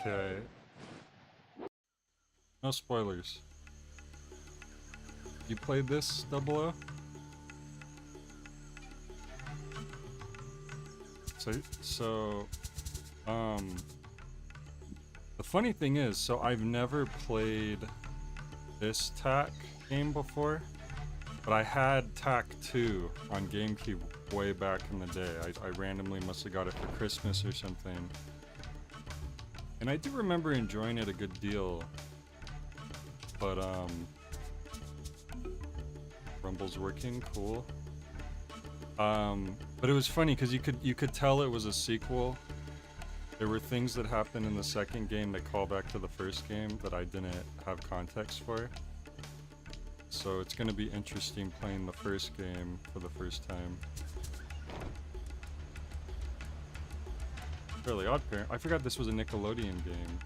Okay. No spoilers. You played this, Double O? So, the funny thing is, so I've never played this TAC game before, but I had TAC 2 on GameCube way back in the day. I randomly must have got it for Christmas or something. And I do remember enjoying it a good deal. But, Rumble's working, cool. But it was funny because you could tell it was a sequel. There were things that happened in the second game that call back to the first game that I didn't have context for. So it's gonna be interesting playing the first game for the first time. Fairly Odd Parent. I forgot this was a Nickelodeon game.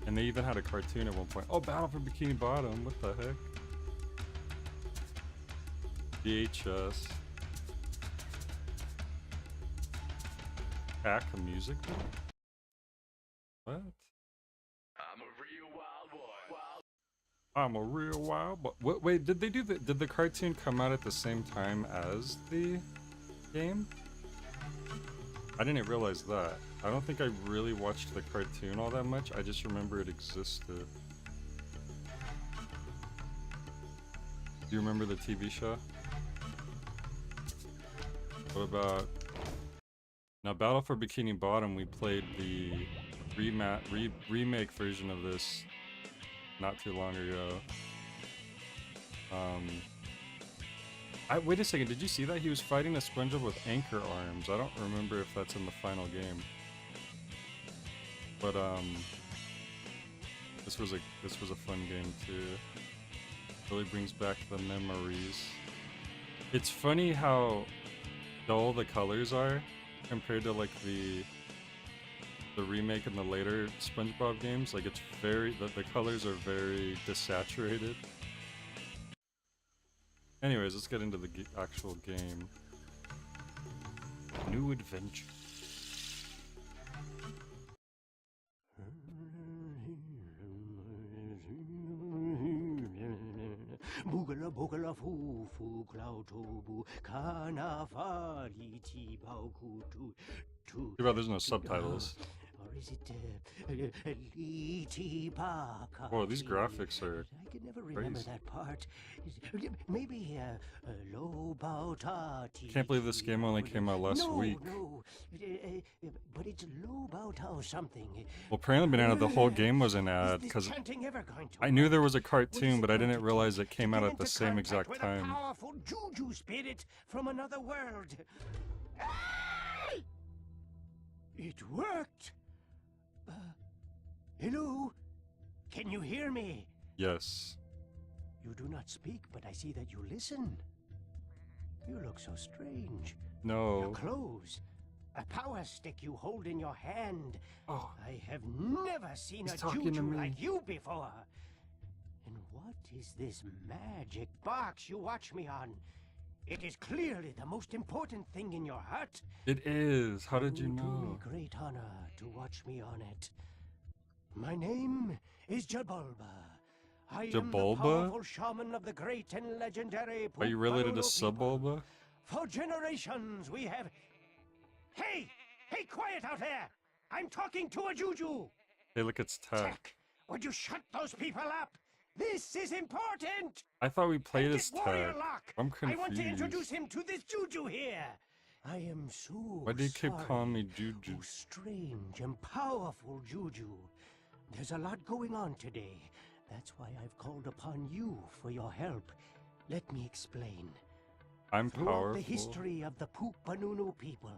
And they even had a cartoon at one point. Oh, Battle for Bikini Bottom, what the heck? VHS. Pack a music? What? I'm a real wild boy. I'm a real wild boy. Wait, did the cartoon come out at the same time as the game? I didn't realize that. I don't think I really watched the cartoon all that much. I just remember it existed. Do you remember the TV show? What about... Now, Battle for Bikini Bottom, we played the remake version of this not too long ago. Wait a second, did you see that? He was fighting a SpongeBob with anchor arms. I don't remember if that's in the final game. But, this was a fun game too. Really brings back the memories. It's funny how dull the colors are compared to like the remake and the later SpongeBob games. Like it's very, the colors are very desaturated. Anyways, let's get into the actual game. New adventure. Boogala boogala foo foo klautobu kana fali ti baukutu tu. Too bad there's no subtitles. Or is it Liti Baka? Whoa, these graphics are I can never remember crazy. that part. Maybe low bauta. Can't believe this game only came out last week. No, but it's low bauta something. Well, apparently Banana, the whole game was an ad, because I knew there was a cartoon, but I didn't realize it came out at the same exact time. A powerful Juju spirit from another world. It worked! Hello? Can you hear me? Yes. You do not speak, but I see that you listen. You look so strange. No. Your clothes. A power stick you hold in your hand. Oh, I have never seen he's a talking to Juju me. like you before. And what is this magic box you watch me on? It is clearly the most important thing in your hut. It is. How did you Do me know? great honor to watch me on it. My name is Jabulba. I am the Jabulba? powerful shaman of the great and legendary Are you related to Poopadoodle people. Subbulba? For generations we have... Hey! Hey, quiet out there! I'm talking to a Juju! Hey, look, it's Tech. Tech, would you shut those people up? This is important! I thought we played And as get Warrior Tech. Lock. I'm I want to introduce confused. him to this Juju here. I am so Why do you keep sorry. calling me Juju? Oh, strange and powerful Juju. There's a lot going on today. That's why I've called upon you for your help. Let me explain. I'm Throughout powerful. the history of the Poopanunu people,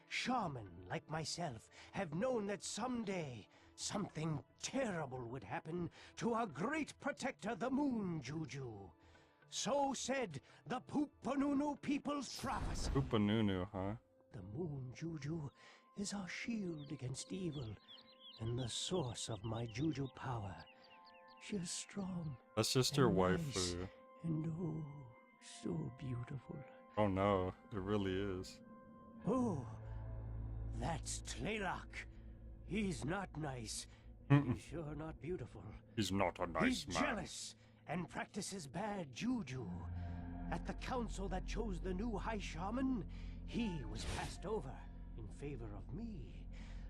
shaman like myself have known that someday something terrible would happen to our great protector, the Moon Juju. So said the Poopanunu people's prophecy. Poopanunu, huh? The Moon Juju is our shield against evil and the source of my Juju power. She is strong That's just her and waifu. nice and oh, so beautiful. Oh no, it really is. Oh, that's Tlaylock. He's not nice, He's sure not beautiful. He's not a nice He's man. jealous and practices bad juju. At the council that chose the new High Shaman, he was passed over in favor of me.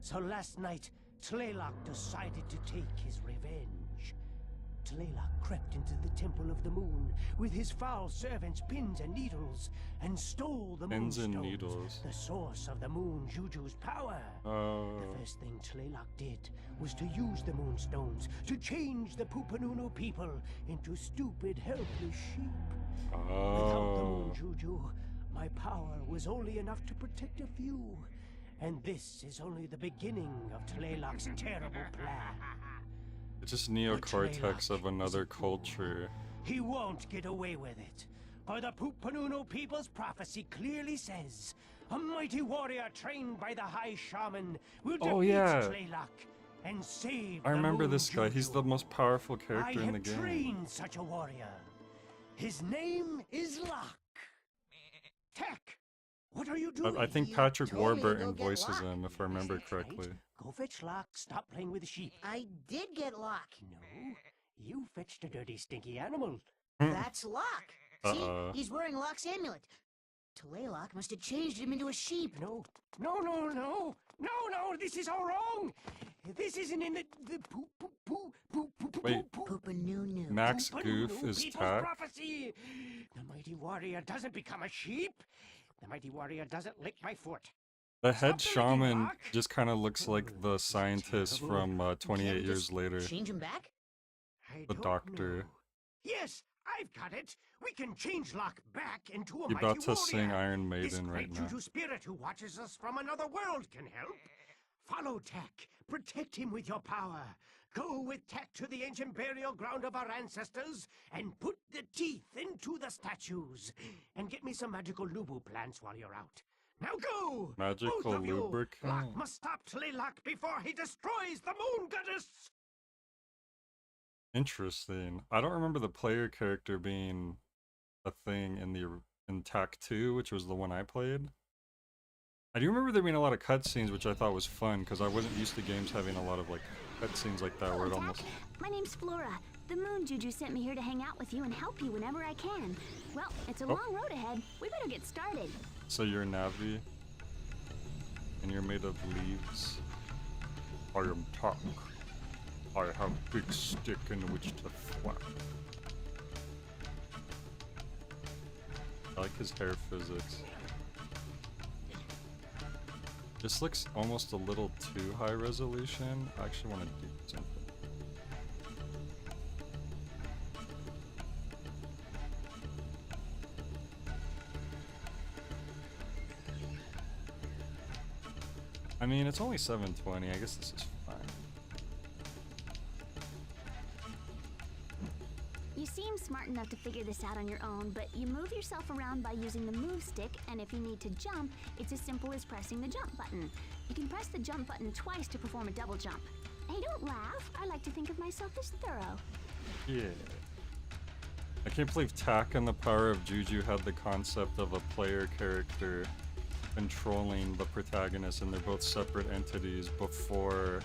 So last night, Tlaylock decided to take his revenge. Tlaylock crept into the Temple of the Moon with his foul servants Pins and Needles and stole the Pins and Moonstones, Needles. the source of the Moon Juju's power. The first thing Tlaylock did was to use the Moonstones to change the Pupanunu people into stupid, helpless sheep. Without the Moon Juju, my power was only enough to protect a few. And this is only the beginning of Tlaylock's terrible plan. It's just neocortex of another culture. He won't get away with it. For the Pupanunu people's prophecy clearly says, a mighty warrior trained by the High Shaman will defeat Tlaylock and save I remember the Moon this guy. He's the Juju. most powerful character in the I have game. trained such a warrior. His name is Locke. Tech, what are you doing? I think You Patrick told me to Warburton go get voices Locke. him, if I remember That's right. correctly. Go fetch Locke. Stop playing with the sheep. I did get Locke. No, you fetched a dirty, stinky animal. That's Locke. Uh-oh. See, he's wearing Locke's amulet. Tlaylock must have changed him into a sheep. No, this is all wrong. This isn't in the Wait. Poopanunu. Max Pupanunu Goof is people's Tack. prophecy. The mighty warrior doesn't become a sheep. The mighty warrior doesn't lick my foot. The head Stop the licking, shaman Locke. just kind of looks like the scientist from Can't 28 we years just later. Change him back? I The don't doctor. know. Yes, I've got it. We can change Locke back into a You're mighty about to warrior. sing Iron This Maiden great right now. Juju spirit who watches us from another world can help. Follow Tech. Protect him with your power. Go with Tech to the ancient burial ground of our ancestors and put the teeth into the statues. And get me some magical Lubu plants while you're out. Now go! Magical Both of you! lubricant? Locke must stop Tlaylock before he destroys the moon goddess! Interesting. I don't remember the player character being a thing in TAC 2, which was the one I played. I do remember there being a lot of cutscenes, which I thought was fun, because I wasn't used to games having a lot of like cutscenes like that where it Hello, almost... Tack. My name's Flora. The Moon Juju sent me here to hang out with you and help you whenever I can. Well, it's a long road ahead. We better get started. So you're Navi, and you're made of leaves. I am Tack. I have big stick in which to flap. I like his hair physics. This looks almost a little too high resolution. I actually want to do something. I mean, it's only 720. I guess this is fine. You seem smart enough to figure this out on your own, but you move yourself around by using the move stick, and if you need to jump, it's as simple as pressing the jump button. You can press the jump button twice to perform a double jump. Hey, don't laugh. I like to think of myself as thorough. Yeah. I can't believe Tack and the Power of Juju had the concept of a player character controlling the protagonist, and they're both separate entities before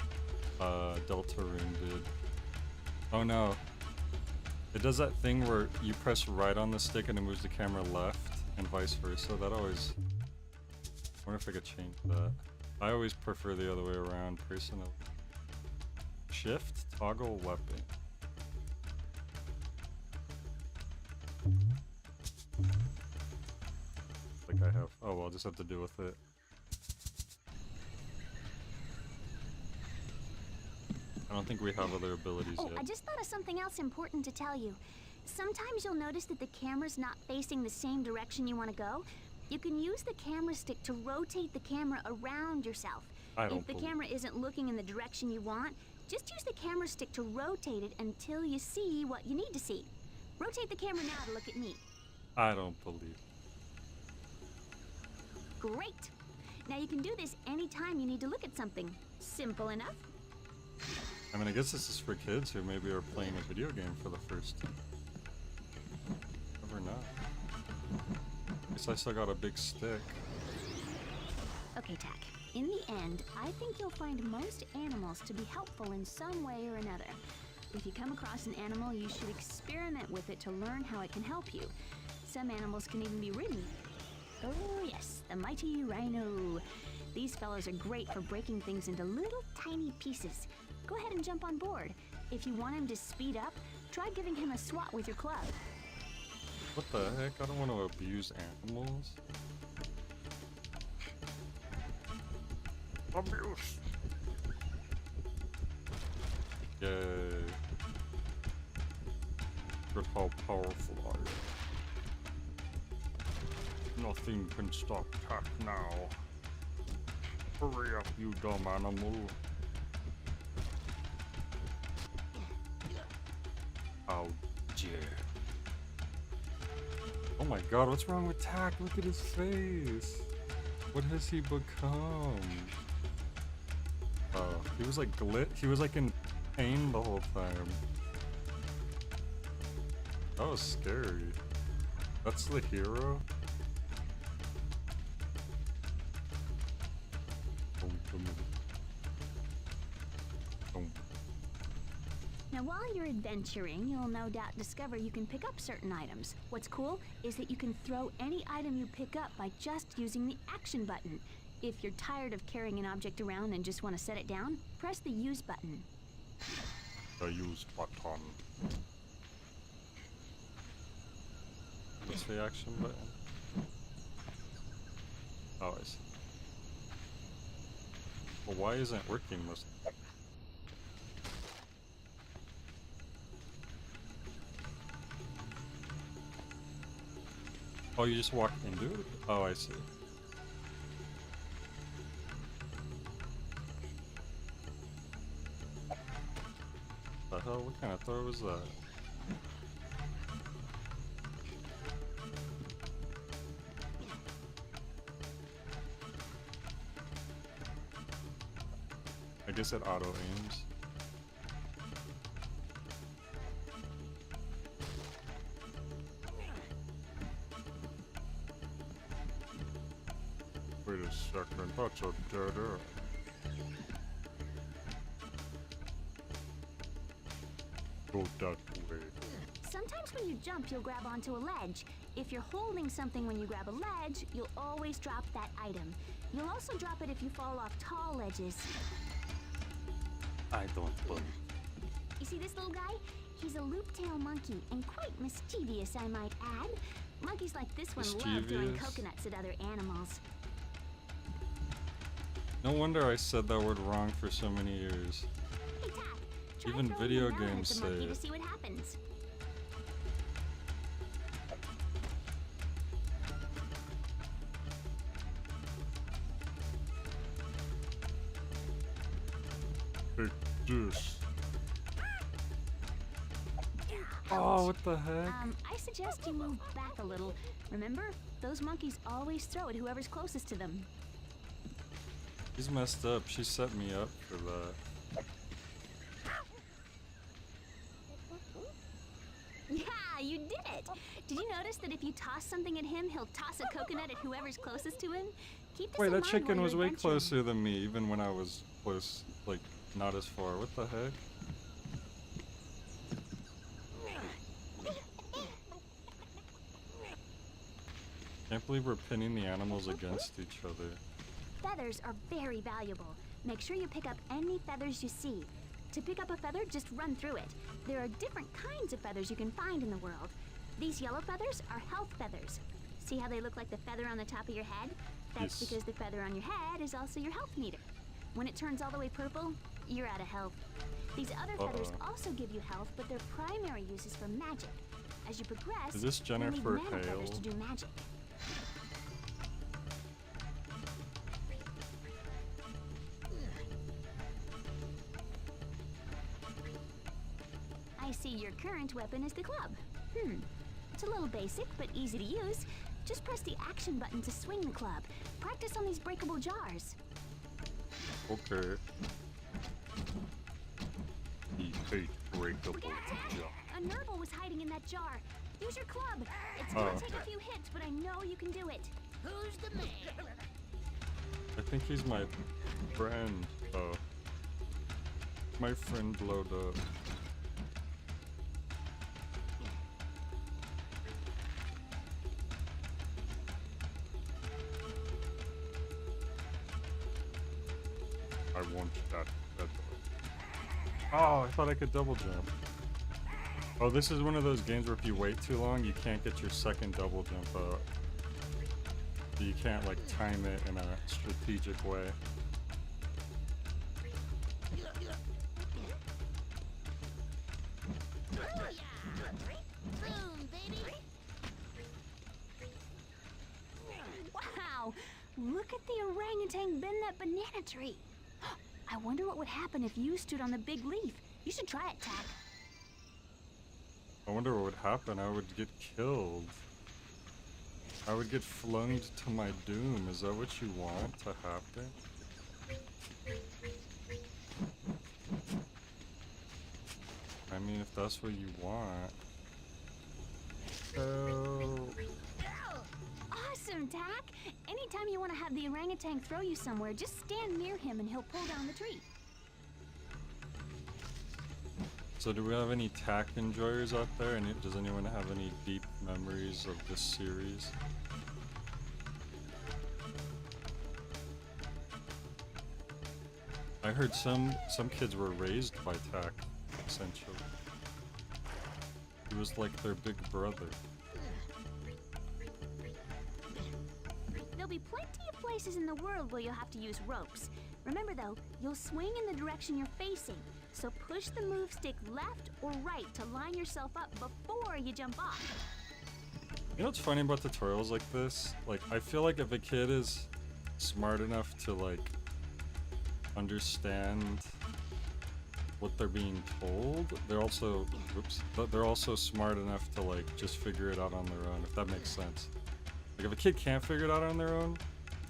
Deltarune did. Oh no. It does that thing where you press right on the stick and it moves the camera left, and vice versa. That always... I wonder if I could change that. I always prefer the other way around, personally. Shift, toggle weapon. Like I have. Oh well, I'll just have to deal with it. I don't think we have other abilities Oh, yet. I just thought of something else important to tell you. Sometimes you'll notice that the camera's not facing the same direction you want to go. You can use the camera stick to rotate the camera around yourself. I don't If the believe- camera isn't looking in the direction you want, just use the camera stick to rotate it until you see what you need to see. Rotate the camera now to look at me. I don't believe. Great! Now you can do this anytime you need to look at something. Simple enough. I mean, I guess this is for kids who maybe are playing a video game for the first time. Never know. Guess I still got a big stick. Okay, Tack. In the end, I think you'll find most animals to be helpful in some way or another. If you come across an animal, you should experiment with it to learn how it can help you. Some animals can even be ridden. Oh yes, the mighty rhino. These fellows are great for breaking things into little tiny pieces. Go ahead and jump on board. If you want him to speed up, try giving him a swat with your club. What the heck? I don't want to abuse animals. Abuse! Yay. Look how powerful I am. Nothing can stop Tak now. Hurry up, you dumb animal. How dare. Oh my god, what's wrong with Tak? Look at his face. What has he become? He was like he was like in pain the whole time. That was scary. That's the hero? Now while you're adventuring, you'll no doubt discover you can pick up certain items. What's cool is that you can throw any item you pick up by just using the action button. If you're tired of carrying an object around and just want to set it down, press the use button. The use button. What's the action button? Oh, I see. Well, why isn't it working this? Oh, you just walk into it? Oh, I see. The hell? What kind of throw was that? I guess it auto aims. Wait a second, that's a dead end. Go that way. Sometimes when you jump, you'll grab onto a ledge. If you're holding something when you grab a ledge, you'll always drop that item. You'll also drop it if you fall off tall ledges. I don't believe. You see this little guy? He's a loop-tail monkey, and quite mischievous, I might add. Monkeys like this one love throwing coconuts at other animals. No wonder I said that word wrong for so many years. Hey, Tak, try Even throwing video a melon games at the say monkey it. to see what happens. Take this. Oh, what the heck? I suggest you move back a little. Remember, those monkeys always throw at whoever's closest to them. He's messed up. She set me up for that. Yeah, you did it! Did you notice that if you toss something at him, he'll toss a coconut at whoever's closest to him? Keep this Wait, in that mind chicken while was you're way adventuring. closer than me, even when I was close, like, not as far. What the heck? Can't believe we're pinning the animals against each other. Feathers are very valuable. Make sure you pick up any feathers you see. To pick up a feather, just run through it. There are different kinds of feathers you can find in the world. These yellow feathers are health feathers. See how they look like the feather on the top of your head? That's Yes. because the feather on your head is also your health meter. When it turns all the way purple, you're out of health. These other feathers also give you health, but their primary use is for magic. As you progress, Is this you'll need Jennifer mana feathers Hale? to do magic. I see your current weapon is the club. It's a little basic, but easy to use. Just press the action button to swing the club. Practice on these breakable jars. Okay. He hate breakable Look out, Tak! junk. A Nurgle was hiding in that jar. Use your club. It's gonna take a few hits, but I know you can do it. Who's the man? I think he's my friend. Oh. My friend blowed up. I want that. Oh, I thought I could double jump. Oh, this is one of those games where if you wait too long, you can't get your second double jump out. You can't like time it in a strategic way. Wow! Look at the orangutan bend that banana tree. I wonder what would happen if you stood on the big leaf. You should try it, Tack. I wonder what would happen. I would get killed. I would get flung to my doom. Is that what you want to happen? I mean, if that's what you want. So... Awesome, Tack! Anytime you want to have the orangutan throw you somewhere, just stand near him and he'll pull down the tree. So do we have any Tack enjoyers out there? And does anyone have any deep memories of this series? I heard some kids were raised by Tack, essentially. He was like their big brother. There'll be plenty of places in the world where you'll have to use ropes. Remember though, you'll swing in the direction you're facing. So push the move stick left or right to line yourself up before you jump off. You know what's funny about tutorials like this? Like, I feel like if a kid is smart enough to like understand what they're being told, they're also, they're also smart enough to like just figure it out on their own, if that makes sense. Like if a kid can't figure it out on their own,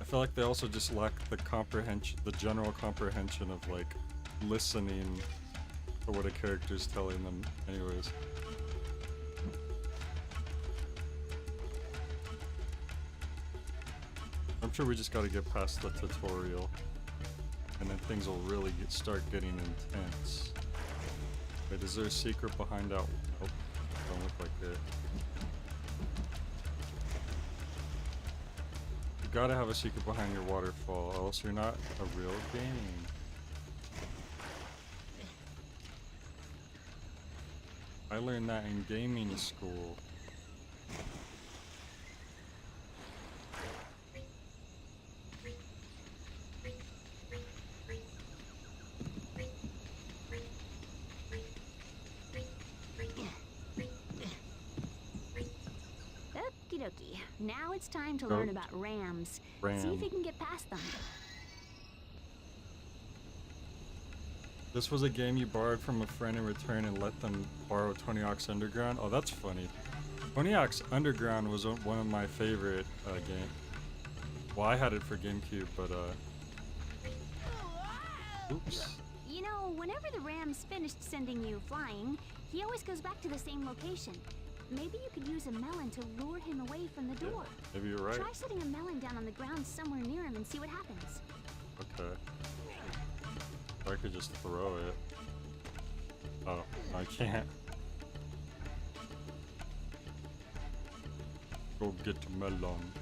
I feel like they also just lack the comprehension, the general comprehension of like listening to what a character's telling them anyways. I'm sure we just gotta get past the tutorial and then things will really start getting intense. Wait, is there a secret behind that? Nope, don't look like it. You gotta have a secret behind your waterfall, or else you're not a real game. I learned that in gaming school. Okie dokie. Now it's time to learn about rams. See if you can get past them. This was a game you borrowed from a friend in return and let them borrow Tony Hawk's Underground. Oh, that's funny. Tony Hawk's Underground was one of my favorite games. Well, I had it for GameCube, but oops. You know, whenever the ram's finished sending you flying, he always goes back to the same location. Maybe you could use a melon to lure him away from the door. Yeah, maybe you're right. Try setting a melon down on the ground somewhere near him and see what happens. Okay. Or I could just throw it. Oh, I can't. Go get melon.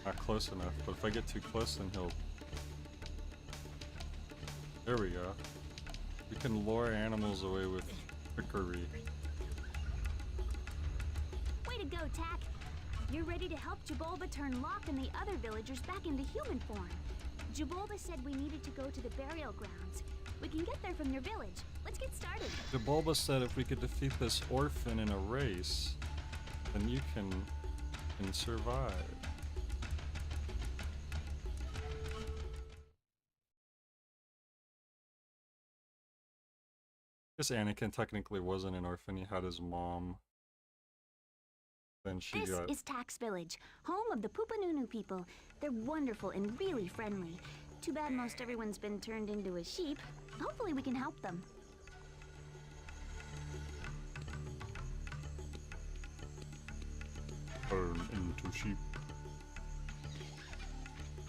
Not close enough, but if I get too close then he'll... There we go. We can lure animals away with trickery. Way to go, Tack! You're ready to help Jabulba turn Locke and the other villagers back into human form. Jabulba said we needed to go to the burial grounds. We can get there from your village. Let's get started. Jabulba said if we could defeat this orphan in a race, then you can survive. I guess Anakin technically wasn't an orphan, he had his mom. Then she This is Tack's village, home of the Pupanunu people. They're wonderful and really friendly. Too bad most everyone's been turned into a sheep. Hopefully we can help them. Turn into sheep.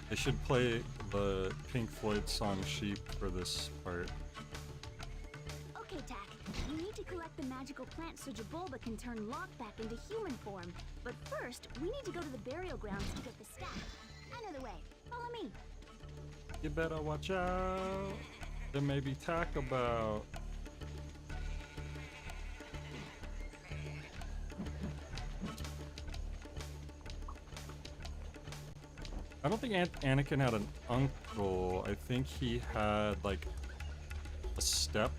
They should play the Pink Floyd song Sheep for this part. Okay, Tak. You need to collect the magical plant so Jabulba can turn Locke back into human form. But first, we need to go to the burial grounds to get the staff. I know the way. Follow me. You better watch out. There may be Tak about. I don't think Anakin had an uncle. I think he had like a stepfather.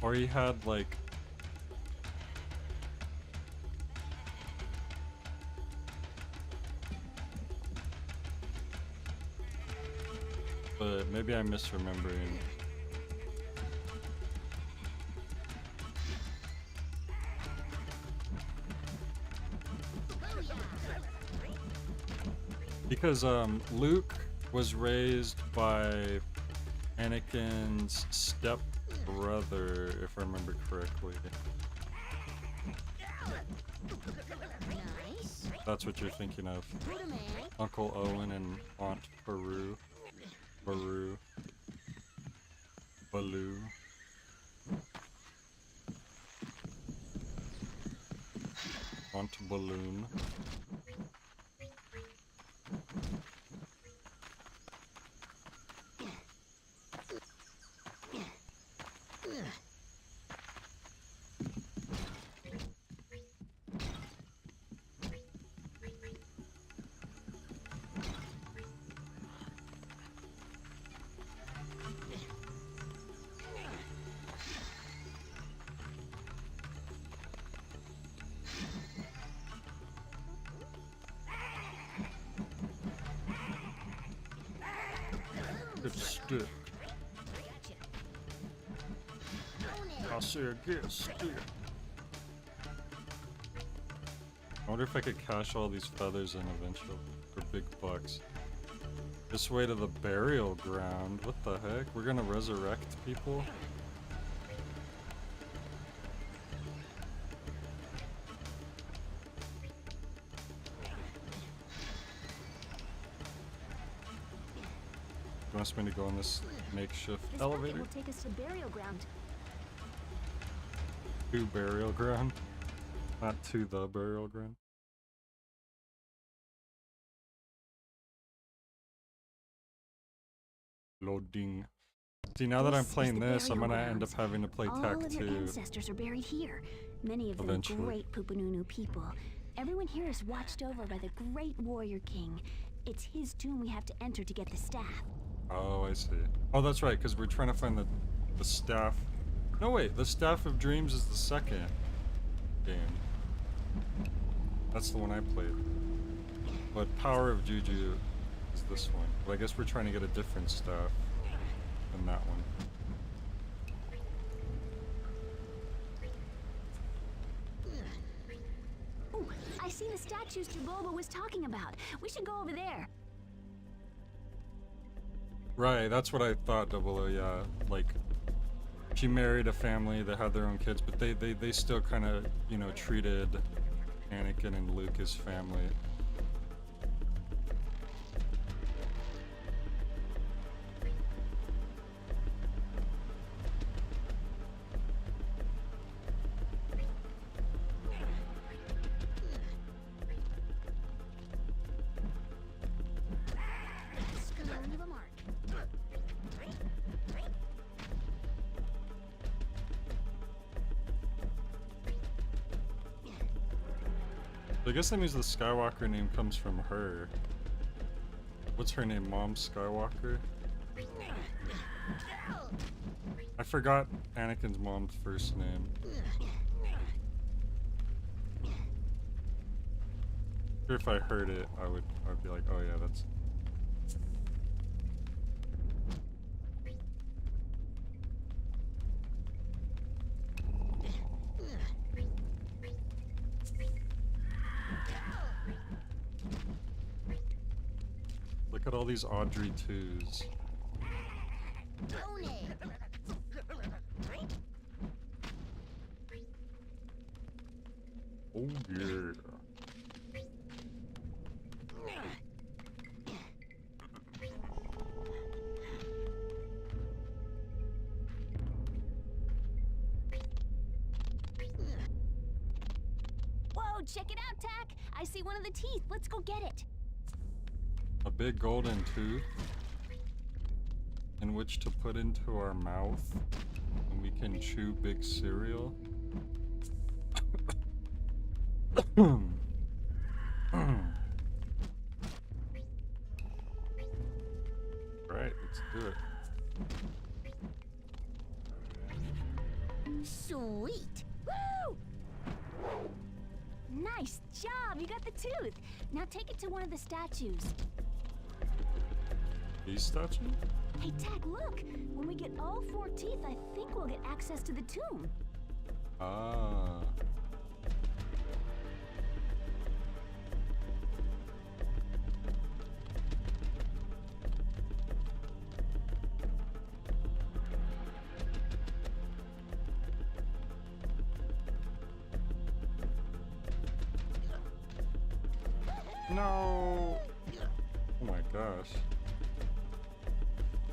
Or he had like but maybe I'm misremembering. Because Luke was raised by Anakin's stepbrother, if I remember correctly. Nice. That's what you're thinking of. Uncle Owen and Aunt Baloo. Aunt Balloon. Good stick. I'll say a good stick. I wonder if I could cash all these feathers in eventually for big bucks. This way to the burial ground. What the heck? We're gonna resurrect people? You want me to go on this makeshift This elevator? bucket will take us to burial ground. To burial ground? Not to the burial ground. Loading. See, now that I'm This is playing the this, I'm burial gonna end up grounds. having to play All Tak of your 2. ancestors are buried here. Many of them Eventually. great Pupanunu people. Everyone here is watched over by the great warrior king. It's his tomb we have to enter to get the staff. Oh, I see. Oh, that's right, because we're trying to find the staff. No, wait, the Staff of Dreams is the second game. That's the one I played. But Power of Juju is this one. But I guess we're trying to get a different staff than that one. Ooh, I see the statues Jabulba was talking about. We should go over there. Right, that's what I thought, Double O, yeah. Like, she married a family that had their own kids, but they still kind of, you know, treated Anakin and Luke as family. Just gonna leave a mark. I guess that means the Skywalker name comes from her. What's her name? Mom Skywalker? I forgot Anakin's mom's first name. Sure, if I heard it, I would be like, oh yeah, that's. Look at all these Audrey 2s. Oh yeah. Whoa, check it out, Tack. I see one of the teeth. Let's go get it. A big golden tooth in which to put into our mouth, and we can chew big cereal. Right, let's do it. Sweet. Woo! Nice job. You got the tooth. Now take it to one of the statues. These statues? Hey, Tack, look. When we get all 4 teeth, I think we'll get access to the tomb. Ah. No! Oh my gosh.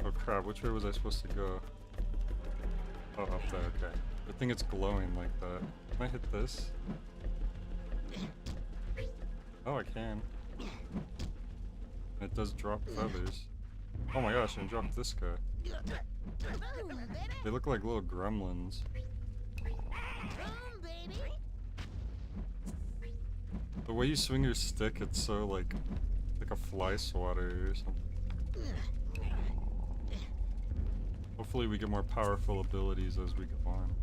Oh crap, which way was I supposed to go? Oh, up there, okay. Good thing it's glowing like that. Can I hit this? Oh, I can. It does drop feathers. Oh my gosh, and it dropped this guy. They look like little gremlins. The way you swing your stick, it's so like a fly swatter or something. Hopefully we get more powerful abilities as we go on.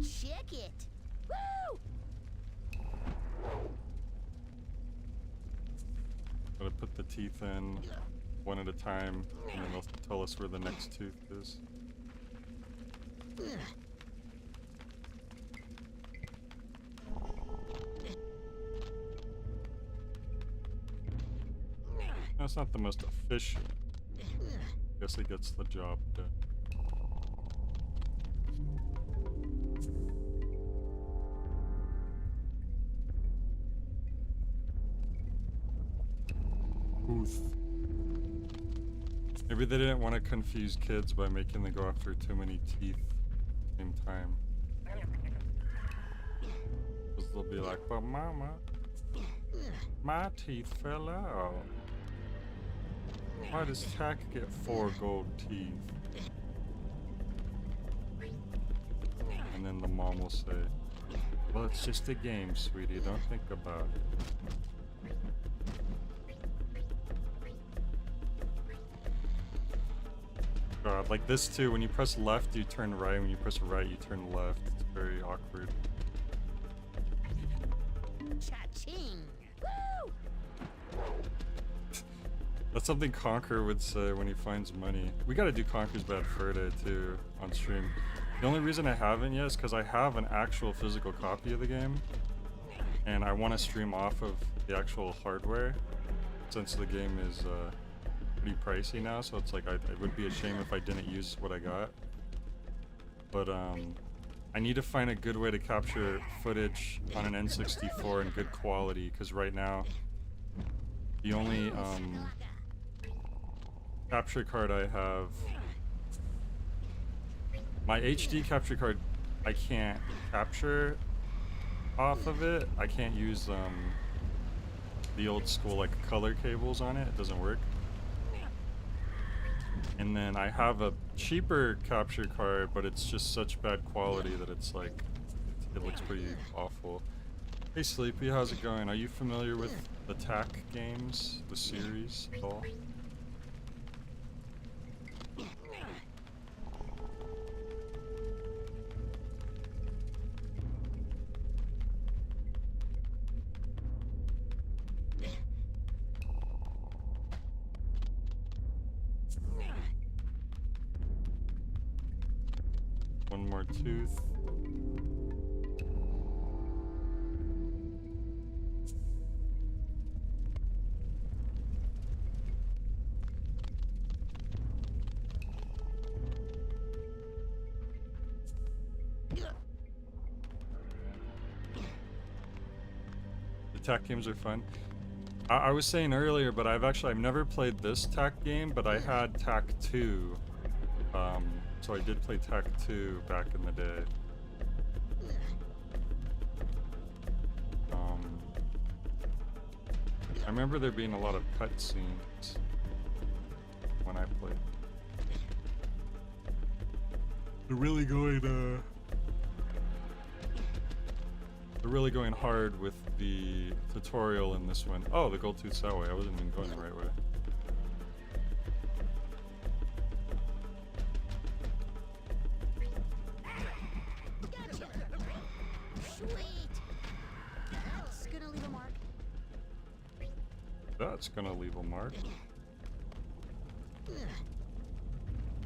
Check it. Woo! Gotta put the teeth in one at a time, and then they'll tell us where the next tooth is. That's not the most efficient. Guess it gets the job done. Tooth. Maybe they didn't want to confuse kids by making them go after too many teeth at the same time. Because they'll be like, but mama, my teeth fell out. Why does Tack get 4 gold teeth? And then the mom will say, well, it's just a game, sweetie. Don't think about it. God, like this too. When you press left, you turn right. When you press right, you turn left. It's very awkward. Cha-ching. That's something Conquer would say when he finds money. We gotta do Conquer's Bad Fur Day too on stream. The only reason I haven't yet is because I have an actual physical copy of the game, and I want to stream off of the actual hardware since the game is pretty pricey now. So it's like it would be a shame if I didn't use what I got. But I need to find a good way to capture footage on an N64 in good quality, because right now the only capture card I have, my HD capture card, I can't capture off of it. I can't use the old school like color cables on it. It doesn't work. And then I have a cheaper capture card, but it's just such bad quality that it's like it looks pretty awful. Hey Sleepy, how's it going? Are you familiar with the Tack games, the series at all? One more tooth. Attack games are fun. I was saying earlier, but I've never played this tack game, but I had tack 2. So I did play tack 2 back in the day. I remember there being a lot of cutscenes when I played. They're really going hard with the tutorial in this one. Oh, the gold tooth's that way. I wasn't even going the right way. Gotcha. Sweet. That's gonna leave a mark. That's gonna leave a mark.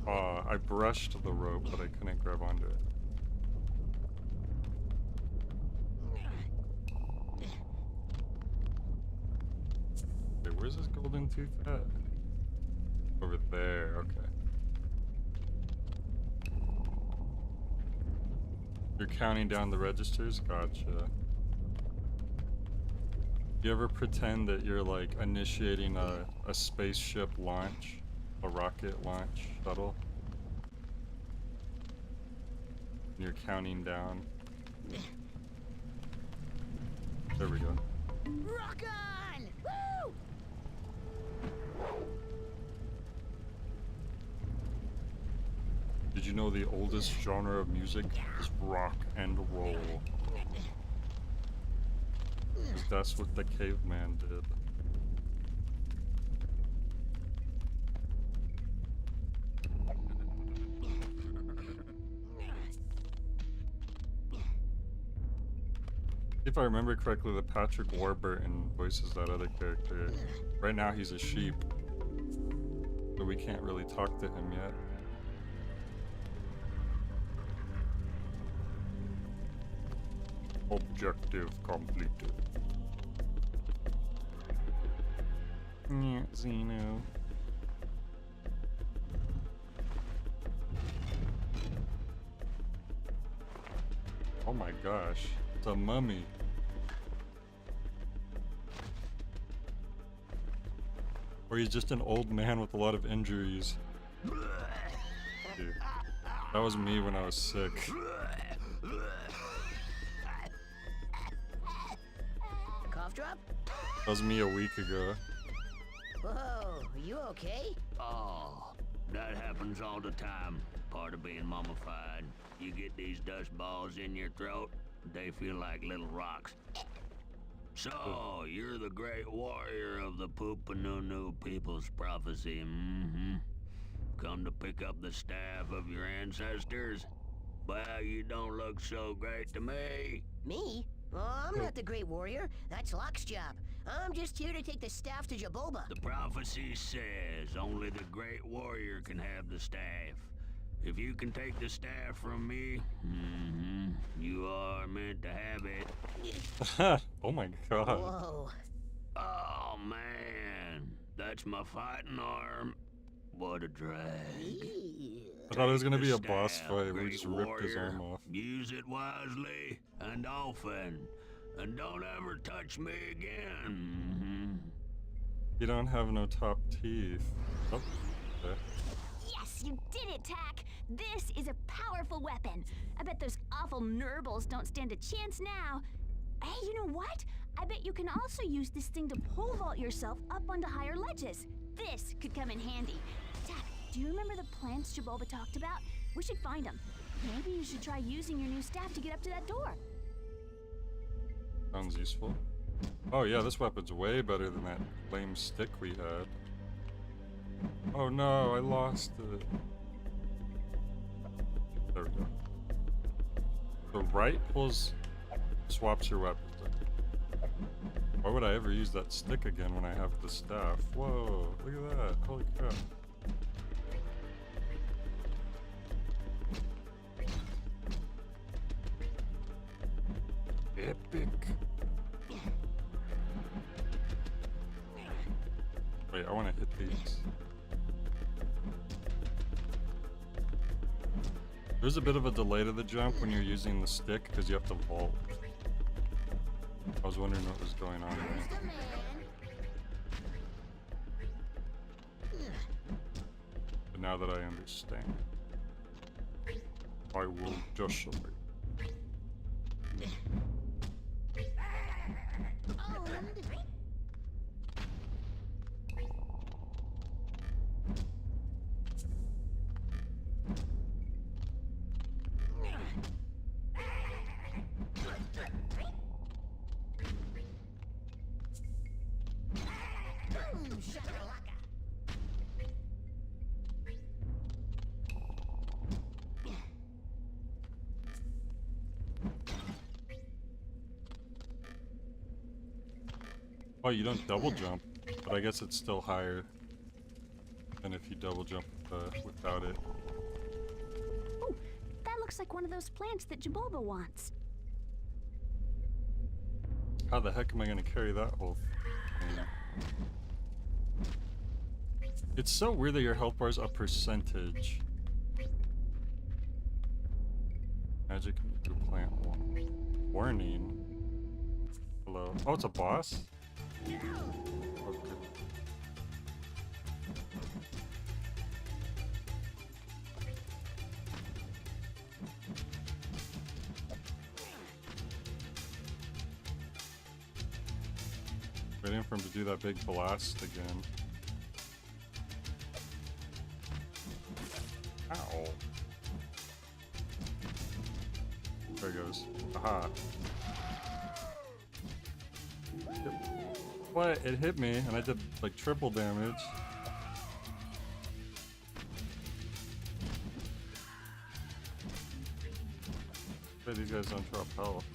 I brushed the rope, but I couldn't grab onto it. Okay, where's this golden tooth at? Over there, okay. You're counting down the registers? Gotcha. You ever pretend that you're like initiating a spaceship launch? A rocket launch shuttle? And you're counting down. There we go. Rock on! Woo! Did you know the oldest genre of music is rock and roll? 'Cause that's what the caveman did. If I remember correctly, the Patrick Warburton voices that other character. Right now he's a sheep, so we can't really talk to him yet. Objective completed. Yeah, Zeno. Oh my gosh, it's a mummy. Or he's just an old man with a lot of injuries. Dude, that was me when I was sick. Cough drop? That was me a week ago. Whoa, you okay? Oh, that happens all the time. Part of being mummified. You get these dust balls in your throat, they feel like little rocks. So, you're the great warrior of the Poopanunu people's prophecy, Come to pick up the staff of your ancestors? Well, you don't look so great to me. Me? Oh, I'm not the great warrior. That's Locke's job. I'm just here to take the staff to Jaboba. The prophecy says only the great warrior can have the staff. If you can take the staff from me, you are meant to have it. Oh my god. Whoa. Oh man, that's my fighting arm. What a drag. I thought it was gonna be a The boss staff, fight where we great just ripped his warrior. arm off. Use it wisely and often, and don't ever touch me again. You don't have no top teeth. Oh, okay. Yes, you did it, Tack! This is a powerful weapon. I bet those awful nurbles don't stand a chance now. Hey, you know what? I bet you can also use this thing to pole vault yourself up onto higher ledges. This could come in handy. Tack, do you remember the plants Jaboba talked about? We should find them. Maybe you should try using your new staff to get up to that door. Sounds useful. Oh yeah, this weapon's way better than that lame stick we had. Oh no, I lost it. There we go. The right swaps your weapons. Why would I ever use that stick again when I have the staff? Whoa, look at that. Holy crap. Epic. Wait, I want to hit these. There's a bit of a delay to the jump when you're using the stick because you have to vault. I was wondering what was going on there. But now that I understand, I will desolate. Oh, you don't double jump, but I guess it's still higher than if you double jump without it. Ooh, that looks like one of those plants that Jaboba wants. How the heck am I gonna carry that whole thing? It's so weird that your health bar is a percentage. Magic new plant warning. Hello. Oh, it's a boss? Okay. Waiting for him to do that big blast again. Ow. There he goes. Aha. Yep. What? It hit me and I did like triple damage. Bet these guys don't drop health.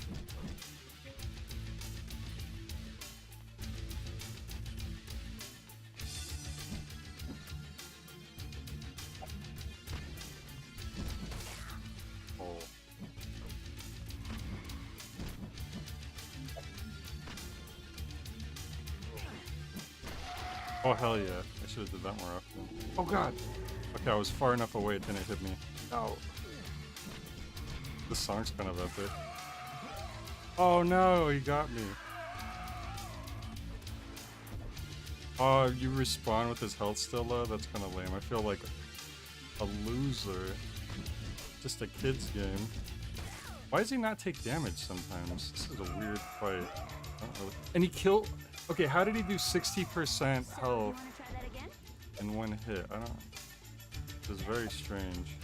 Oh hell yeah, I should have did that more often. Oh god! Okay, I was far enough away it didn't hit me. No! This song's kind of epic. Oh no, he got me. Oh, you respawn with his health still low? That's kind of lame. I feel like a loser. Just a kid's game. Why does he not take damage sometimes? This is a weird fight. I don't know. And he killed... Okay, how did he do 60% health in one hit? I don't... This is very strange.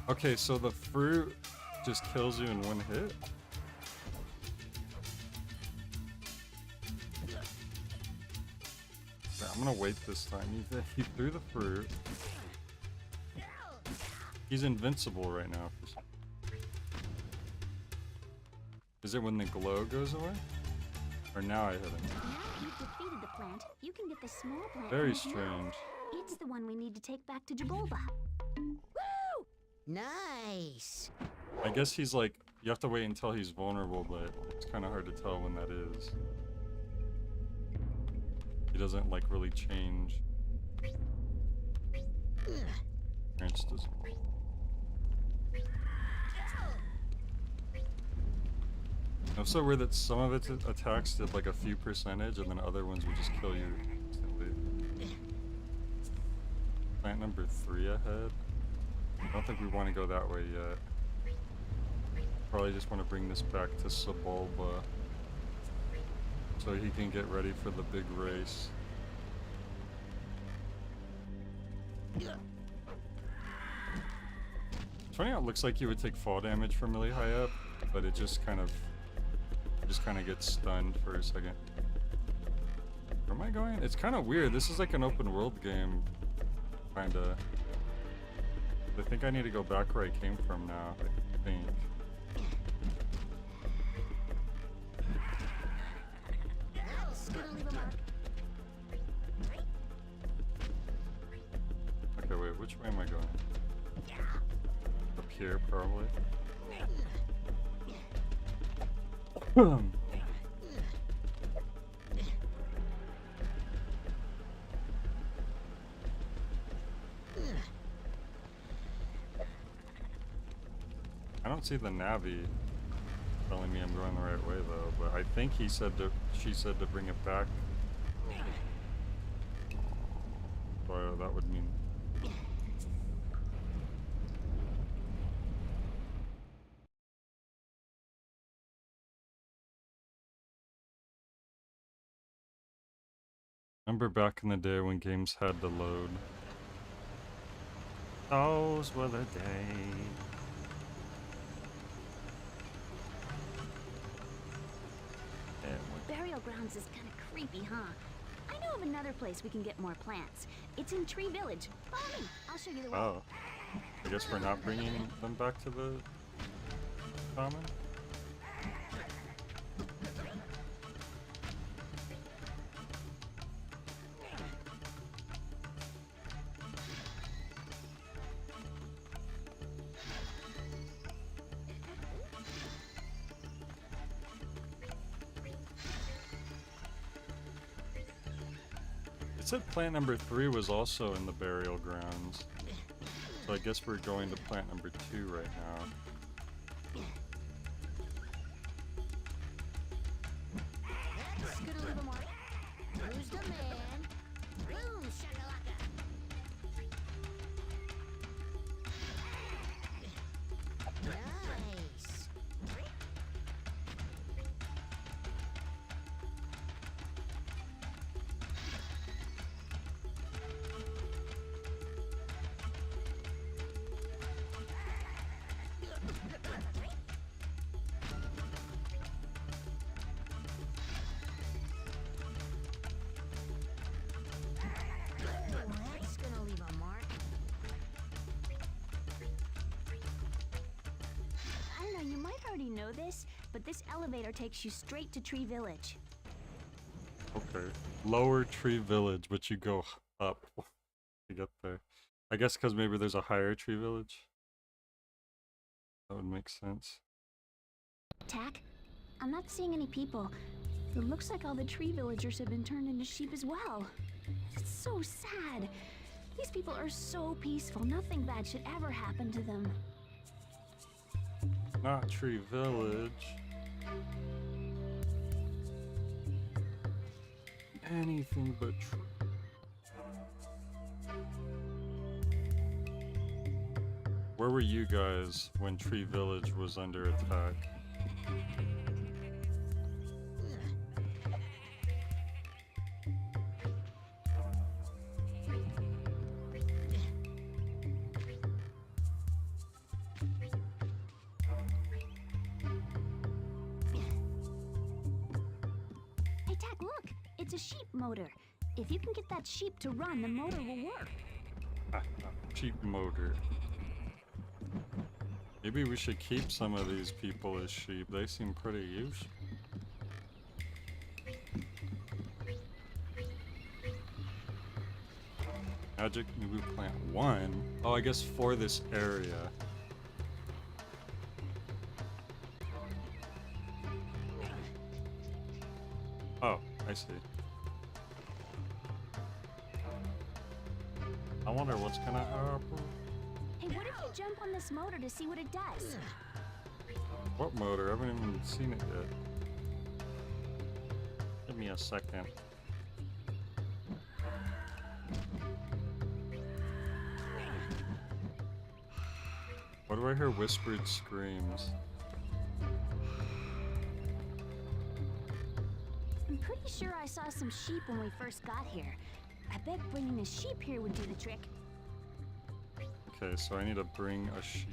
Okay, so the fruit just kills you in one hit? Yeah, I'm gonna wait this time. He threw the fruit. He's invincible right now. Is it when the glow goes away? Or now I hit him? Now that you've defeated the plant, you can get the small plant. Very strange. It's the one we need to take back to Jaboba. Woo! Nice. I guess he's like, you have to wait until he's vulnerable, but it's kind of hard to tell when that is. He doesn't like really change. Appearance doesn't. It's so weird that some of its attacks did like a few percentage and then other ones would just kill you instantly. Plant number 3 ahead. I don't think we want to go that way yet. Probably just want to bring this back to Sebulba so he can get ready for the big race. It's funny how it looks like you would take fall damage from really high up, but it just kind of gets stunned for a second. Where am I going? It's kind of weird. This is like an open world game, kinda. I think I need to go back where I came from now, I think. Okay, wait, which way am I going? Up here, probably. see the Navi telling me I'm going the right way though, but I think she said to bring it back. So that would mean. Remember back in the day when games had to load. Those were the days. Burial grounds is kind of creepy, huh? I know of another place we can get more plants. It's in Tree Village. Follow me. I'll show you the way. Oh. I guess we're not bringing them back to the common? It said plant number 3 was also in the burial grounds. So I guess we're going to plant number 2 right now. Let's get a little more. Who's the man? Boom, shakalaka. Nice. That's gonna leave a mark. I don't know, you might already know this, but this elevator takes you straight to Tree Village. Okay. Lower Tree Village, but you go up to get there. I guess because maybe there's a higher Tree Village. That would make sense. Tack, I'm not seeing any people. It looks like all the tree villagers have been turned into sheep as well. It's so sad. These people are so peaceful. Nothing bad should ever happen to them. Not Tree Village. Anything but tree. Where were you guys when Tree Village was under attack? Hey, Tack, look! It's a sheep motor. If you can get that sheep to run, the motor will work. Cheap motor. Maybe we should keep some of these people as sheep. They seem pretty useful. Magic Nubu Plant 1? Oh, I guess for this area. Oh, I see. I wonder what's gonna happen. Hey, what if you jump on this motor to see what it does? What motor? I haven't even seen it yet. Give me a second. Why do I hear whispered screams? I'm pretty sure I saw some sheep when we first got here. I bet bringing a sheep here would do the trick. Okay, so I need to bring a sheep.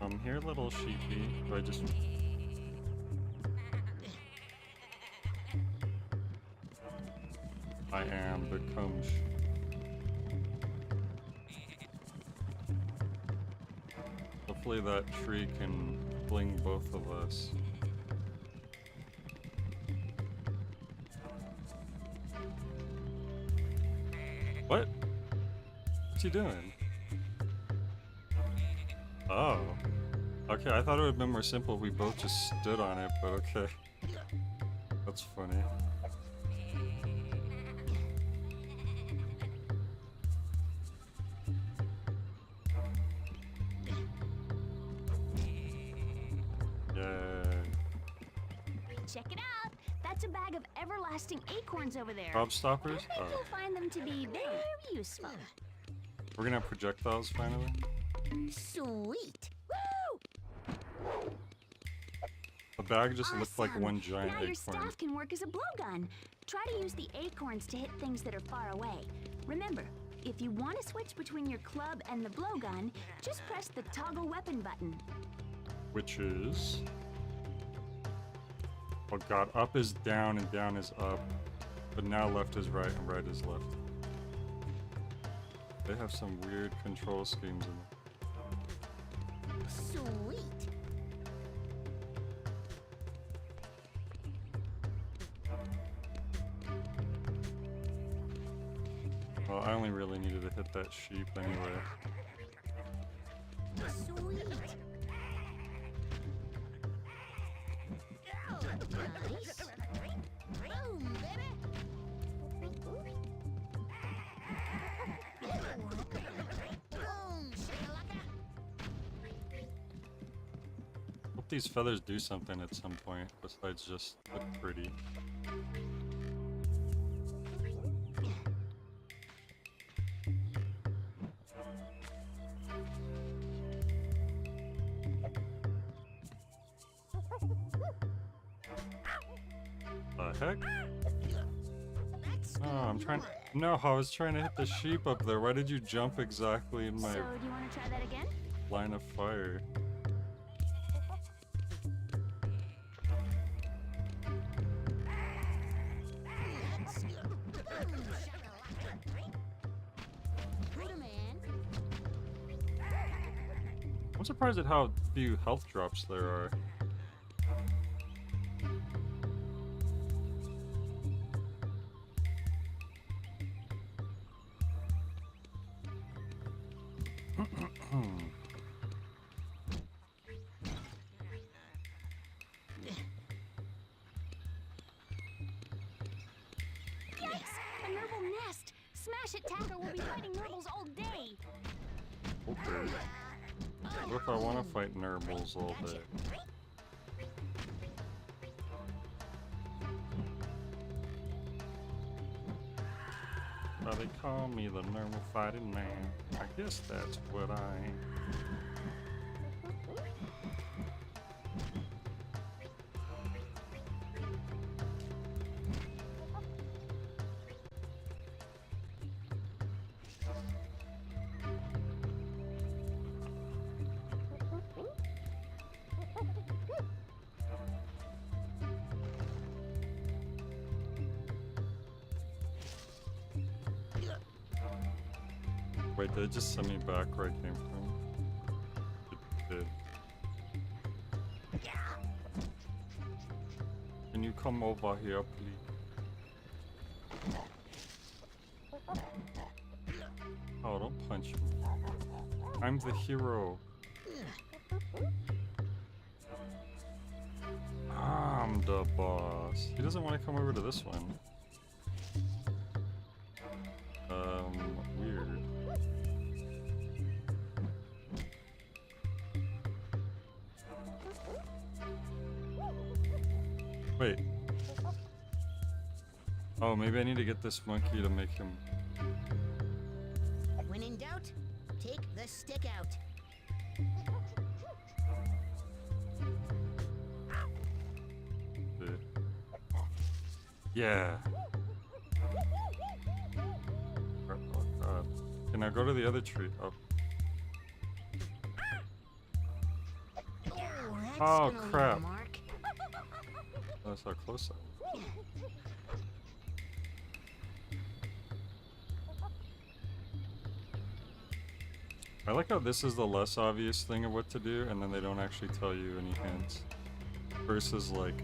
Come here, little sheepy. Do I just... I am the coach. Hopefully that tree can fling both of us. What? What's he doing? Oh. Okay, I thought it would have been more simple if we both just stood on it, but okay. That's funny. Check it out. That's a bag of everlasting acorns over there. Gobstoppers? I think you'll find them to be very useful. We're gonna have projectiles finally. Sweet. Woo! The bag just looked like Awesome. one giant Now your acorn. staff can work as a blowgun. Try to use the acorns to hit things that are far away. Remember, if you want to switch between your club and the blowgun, just press the toggle weapon button. Which is... Oh god, up is down and down is up. But now left is right and right is left. They have some weird control schemes in them. Sweet. Well, I only really needed to hit that sheep anyway. Sweet. Nice. Boom, baby. Boom, shakalaka. Hope these feathers do something at some point besides just look pretty. The heck? That's Oh, I'm trying. No, I was trying to hit the sheep up there. Why did you jump exactly in my So, do you want to try that again? line of fire? I'm surprised at how few health drops there are. Yes! A Nurble nest! Smash it, Tacker! We'll be fighting Nurbles all day! Okay. What if I want to fight Nurbles all day? They call me the Nurble fighting man. I guess that's what I am. Wait, did it just send me back where I came from? It did. Can you come over here, please? Oh, don't punch me. I'm the hero. I'm the boss. He doesn't want to come over to this one. Weird. Wait. Oh, maybe I need to get this monkey to make him... When in doubt, take the stick out. Yeah. Oh god. Can I go to the other tree? Oh. That's Oh, gonna leave a crap. mark. That's how close I was. I like how this is the less obvious thing of what to do, and then they don't actually tell you any hints. Versus like,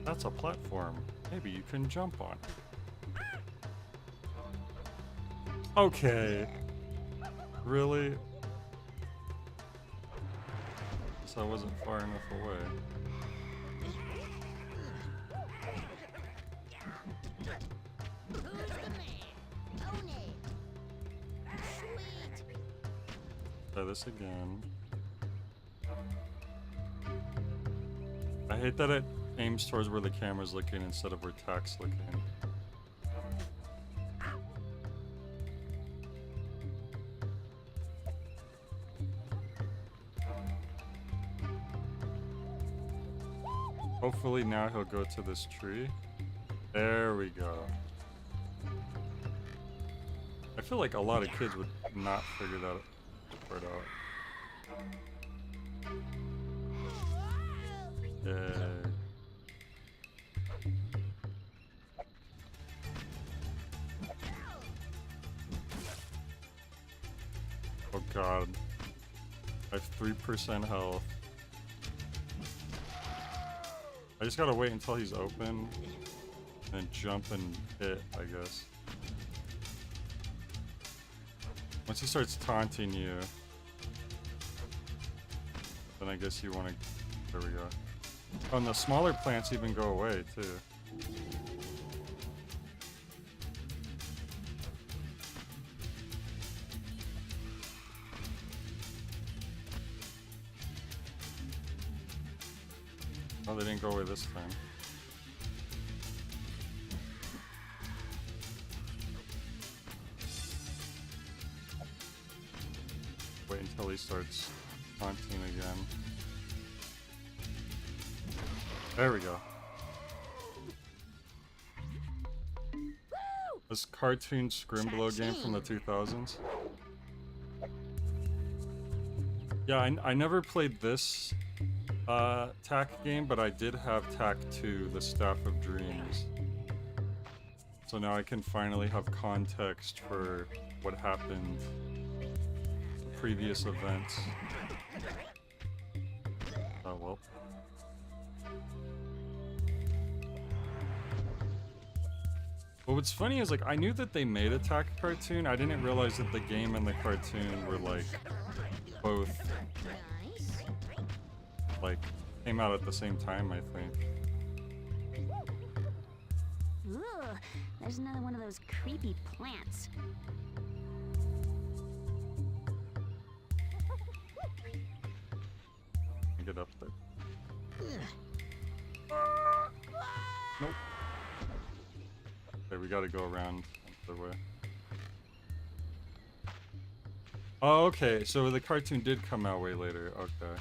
that's a platform. Maybe you can jump on it. Okay. Really? Guess I wasn't far enough away. Who's the man? Own it. Sweet. Try this again. hate that it aims towards where the camera's looking instead of where Tack's looking. Hopefully now he'll go to this tree. There we go. I feel like a lot of kids would not figure that part out. Yay. Oh god. I have 3% health. I just gotta wait until he's open, and then jump and hit, I guess. Once he starts taunting you, then I guess you wanna... There we go. Oh, and the smaller plants even go away, too. Oh, they didn't go away this time. Wait until he starts taunting again. There we go. This cartoon Scrimblow game from the 2000s. Yeah, I never played this Tack game, but I did have Tack 2, the Staff of Dreams. So now I can finally have context for what happened in previous events. Oh well. But what's funny is, like, I knew that they made a Tack cartoon. I didn't realize that the game and the cartoon were, like, both, like, came out at the same time, I think. Ooh, there's another one of those creepy plants. Get up there. Nope. Okay, we gotta go around the other way. Oh, okay, so the cartoon did come out way later. Okay.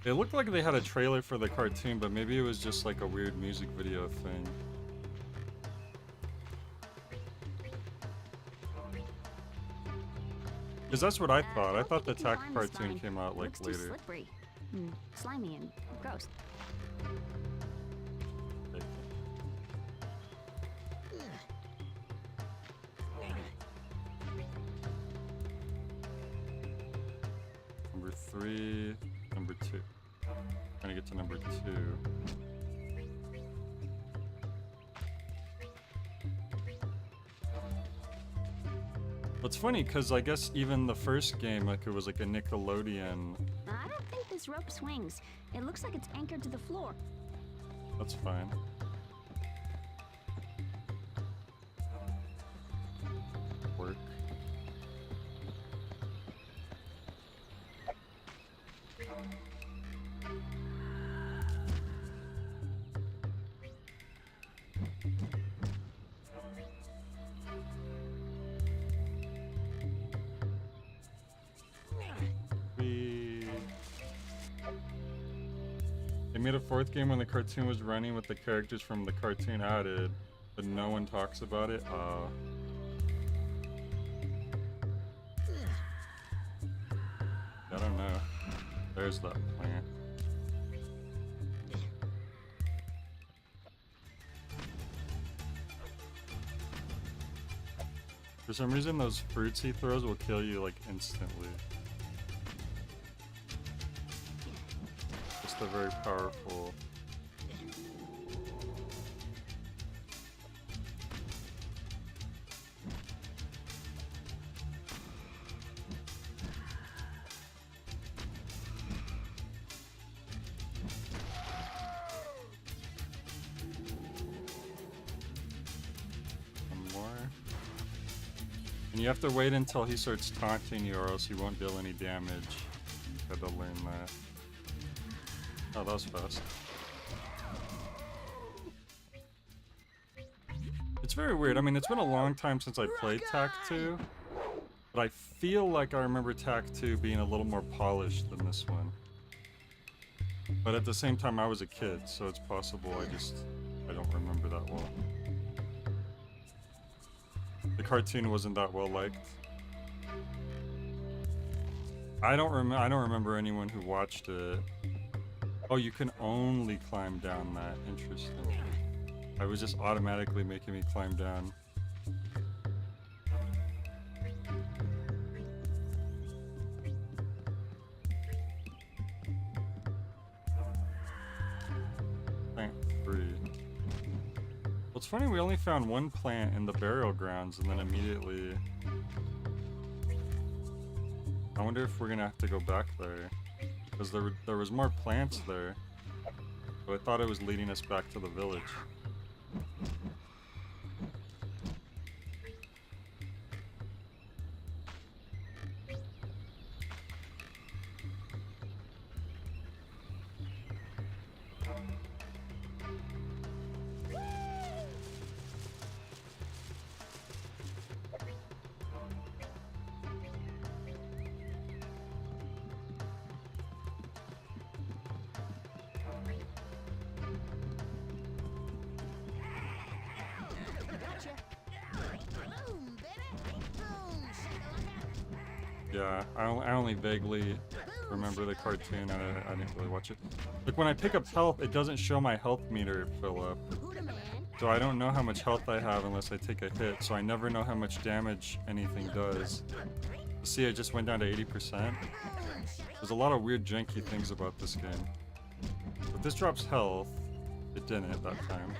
It looked like they had a trailer for the cartoon, but maybe it was just like a weird music video thing. Because that's what I thought. I thought the Tack cartoon came out like Looks too later. slippery, slimy and gross. Number 3, number 2. Trying to get to number 2. It's funny because I guess even the first game, like, it was like a Nickelodeon. I don't think this rope swings. It looks like it's anchored to the floor. That's fine. Work. They made a 4th game when the cartoon was running with the characters from the cartoon added, but no one talks about it. I don't know. There's that plant. For some reason, those fruits he throws will kill you, like, instantly. Just a very powerful... One more. And you have to wait until he starts taunting you or else you won't deal any damage. Had to learn that. Oh, that was fast. very weird. I mean, it's been a long time since I played Tak 2, but I feel like I remember Tak 2 being a little more polished than this one. But at the same time, I was a kid, so it's possible I don't remember that well. The cartoon wasn't that well liked. I don't remember anyone who watched it. Oh, you can only climb down that. Interesting. I was just automatically making me climb down. Plant 3. Well, it's funny, we only found one plant in the burial grounds and then immediately... I wonder if we're gonna have to go back there. Because there was more plants there. But I thought it was leading us back to the village. Yeah, I only vaguely remember the cartoon, and I didn't really watch it. Like, when I pick up health, it doesn't show my health meter fill up. So I don't know how much health I have unless I take a hit, so I never know how much damage anything does. See, I just went down to 80%. There's a lot of weird janky things about this game. But this drops health. It didn't at that time.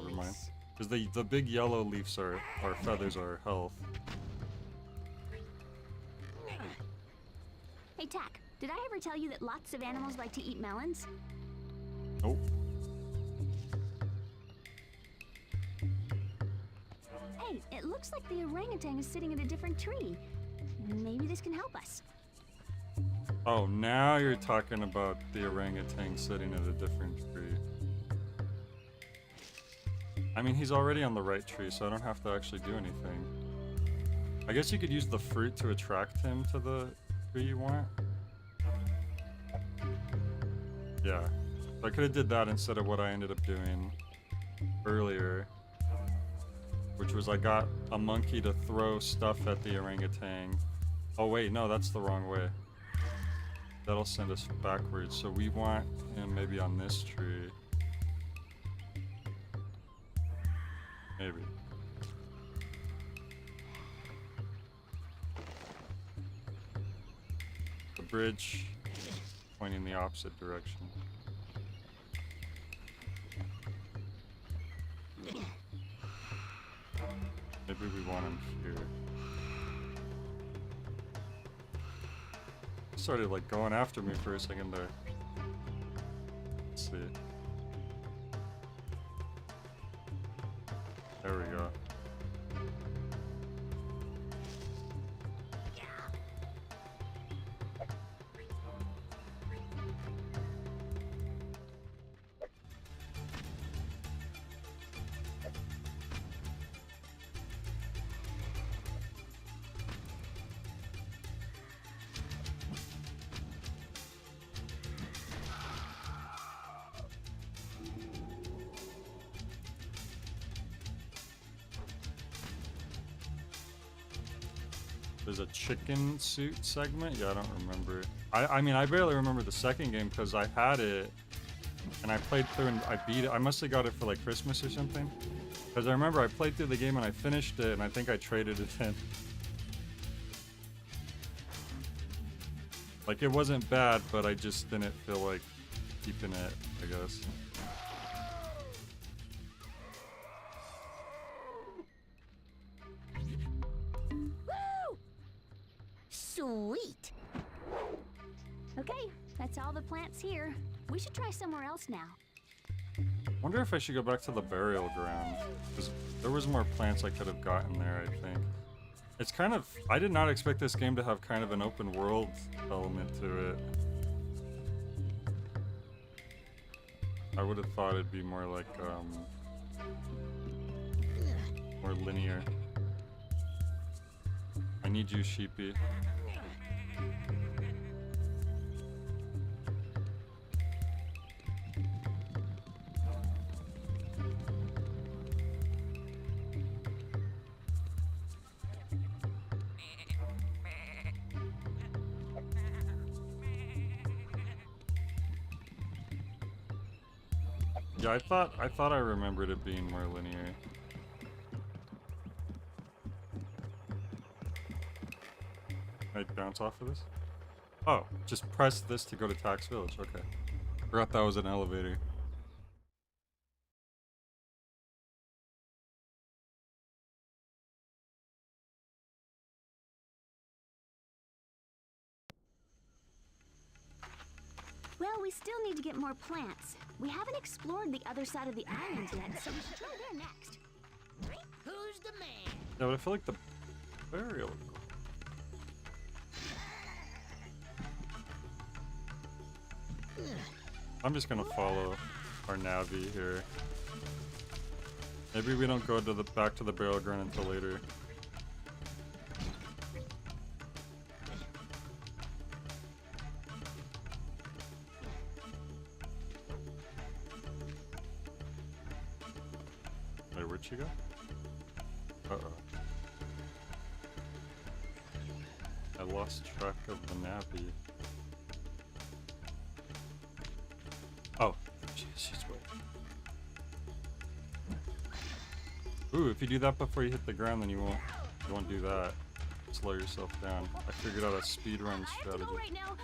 Never mind. Because the big yellow leaves are feathers are health. Hey, Tak, did I ever tell you that lots of animals like to eat melons? Nope. Hey, it looks like the orangutan is sitting in a different tree. Maybe this can help us. Oh, now you're talking about the orangutan sitting at a different tree. I mean, he's already on the right tree, so I don't have to actually do anything. I guess you could use the fruit to attract him to the tree you want. Yeah. So I could have did that instead of what I ended up doing earlier. Which was I got a monkey to throw stuff at the orangutan. Oh wait, no, that's the wrong way. That'll send us backwards, so we want him maybe on this tree. Maybe. The bridge pointing the opposite direction. Maybe we want him here. He started like going after me for a second there. Let's see. There we go. There's a chicken suit segment? Yeah, I don't remember. I mean, I barely remember the second game because I had it and I played through and I beat it. I must have got it for like Christmas or something. Because I remember I played through the game and I finished it and I think I traded it in. Like, it wasn't bad, but I just didn't feel like keeping it, I guess. Sweet. Okay, that's all the plants here. We should try somewhere else now. Wonder if I should go back to the burial ground. Because there was more plants I could have gotten there, I think. It's kind of... I did not expect this game to have kind of an open world element to it. I would have thought it'd be more like, more linear. I need you, sheepy. Yeah, I thought I remembered it being more linear. Can I bounce off of this? Oh, just press this to go to Tax Village. Okay. Forgot that was an elevator. Well, we still need to get more plants. We haven't explored the other side of the island yet, so we should try there next. Who's the man? Yeah, but I feel like the burial. I'm just gonna follow our Navi here. Maybe we don't go to the back to the burial ground until later. Wait, where'd she go? Uh-oh. I lost track of the Navi. Oh, she's way. Ooh, if you do that before you hit the ground, then you won't do that. Slow yourself down. I figured out a speedrun I have to strategy. go right now.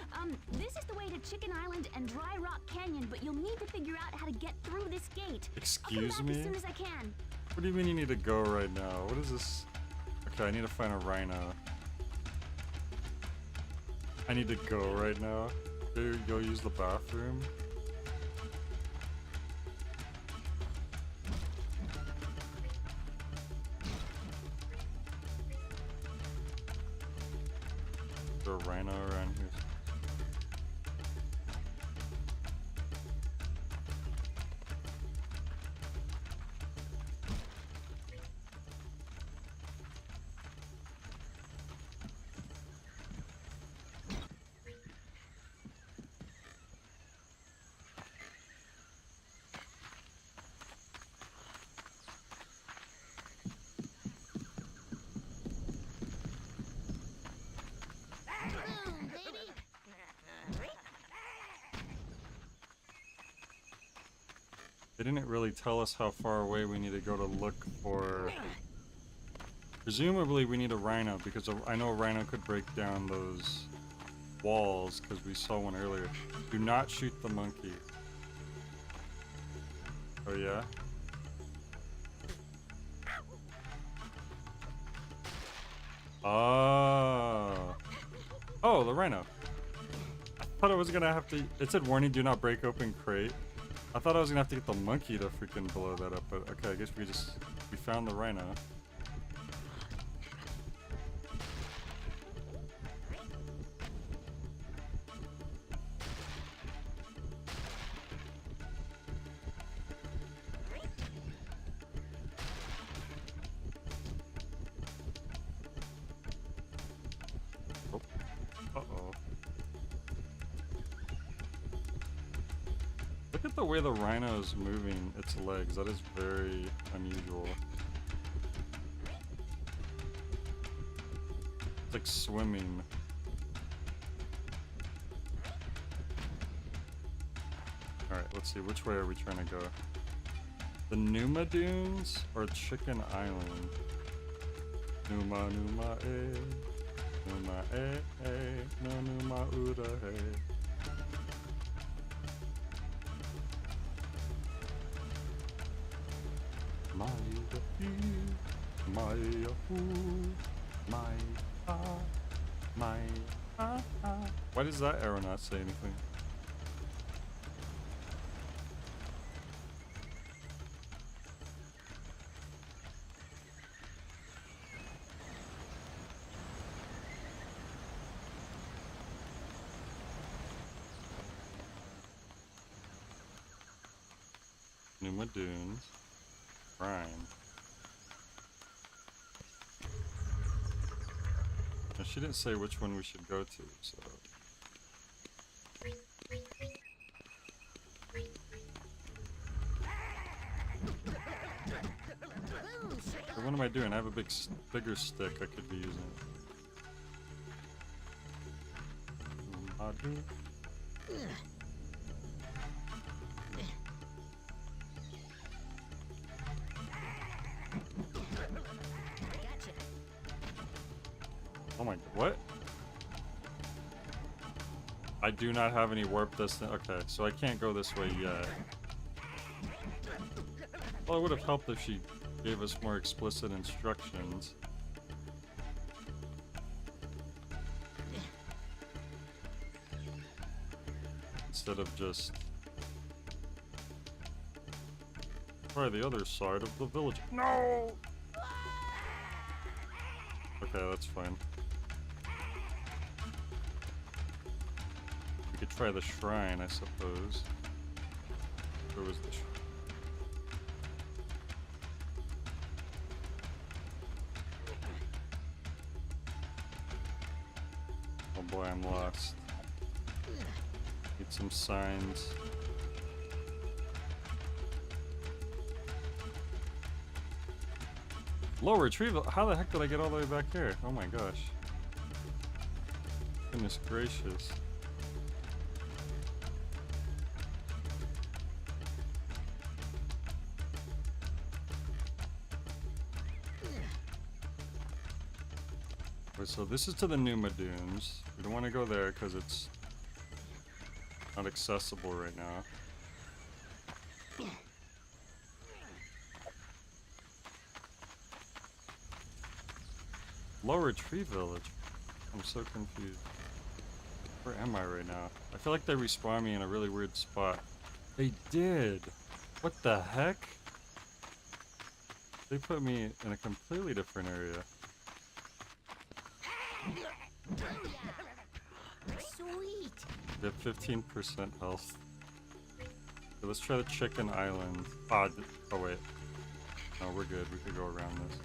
This is the way to Chicken Island and Dry Rock Canyon, but you'll need to figure out how to get through this gate. Excuse I'll come me? back as soon as I can. What do you mean you need to go right now? What is this? Okay, I need to find a rhino. I need to go right now. Go use the bathroom. Is there a rhino around here? Boom, baby. They didn't really tell us how far away we need to go to look for... Presumably we need a rhino, because I know a rhino could break down those walls, because we saw one earlier. Do not shoot the monkey. Oh yeah? Oh. Oh, the rhino. I thought I was gonna have to... It said warning, do not break open crate. I thought I was gonna have to get the monkey to freaking blow that up, but okay, I guess we found the rhino. Oh. Uh-oh. Look at the way the rhino is moving its legs. That is very unusual. It's like swimming. Alright, let's see. Which way are we trying to go? The Numa Dunes or Chicken Island? Numa, Numa, eh. Numa, eh, eh. No, Numa, Uda, eh. Why does that arrow not say anything? Numa Dunes. Prime. she didn't say which one we should go to, so. So what am I doing? I have a bigger stick I could be using. Oh my, what? I do not have any warp distance. Okay, so I can't go this way yet. Well, it would have helped if she gave us more explicit instructions. Instead of just try the other side of the village. No! Okay, that's fine. We could try the shrine, I suppose. Where was the Oh boy, I'm lost. Need some signs. Low retrieval? How the heck did I get all the way back here? Oh my gosh. Goodness gracious. Wait, so this is to the Numa Dunes. We don't want to go there because it's not accessible right now. Lower Tree Village. I'm so confused. Where am I right now? I feel like they respawned me in a really weird spot. They did! What the heck? They put me in a completely different area. Sweet. We have 15% health. Okay, let's try the Chicken Island. Oh wait. No, we're good. We could go around this.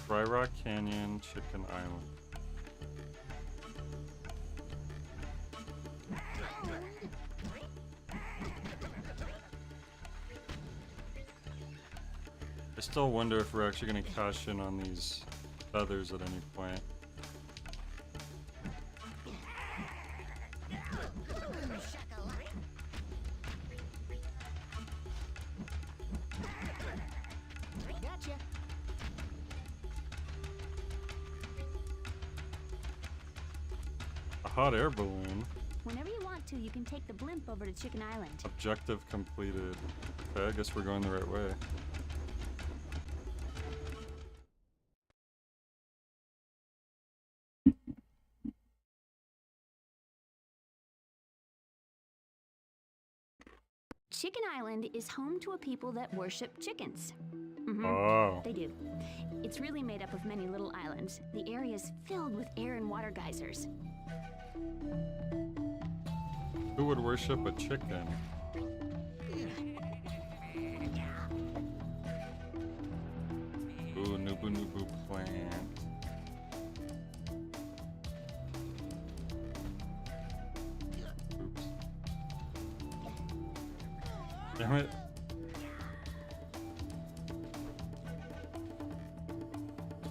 Dry Rock Canyon, Chicken Island. I still wonder if we're actually going to cash in on these feathers at any point. Gotcha. A hot air balloon. Whenever you want to, you can take the blimp over to Chicken Island. Objective completed. Okay, I guess we're going the right way. Chicken Island is home to a people that worship chickens. Oh. They do. It's really made up of many little islands. The area is filled with air and water geysers. Who would worship a chicken? Ooh, Nubu Nubu plant. Oops. Damn it.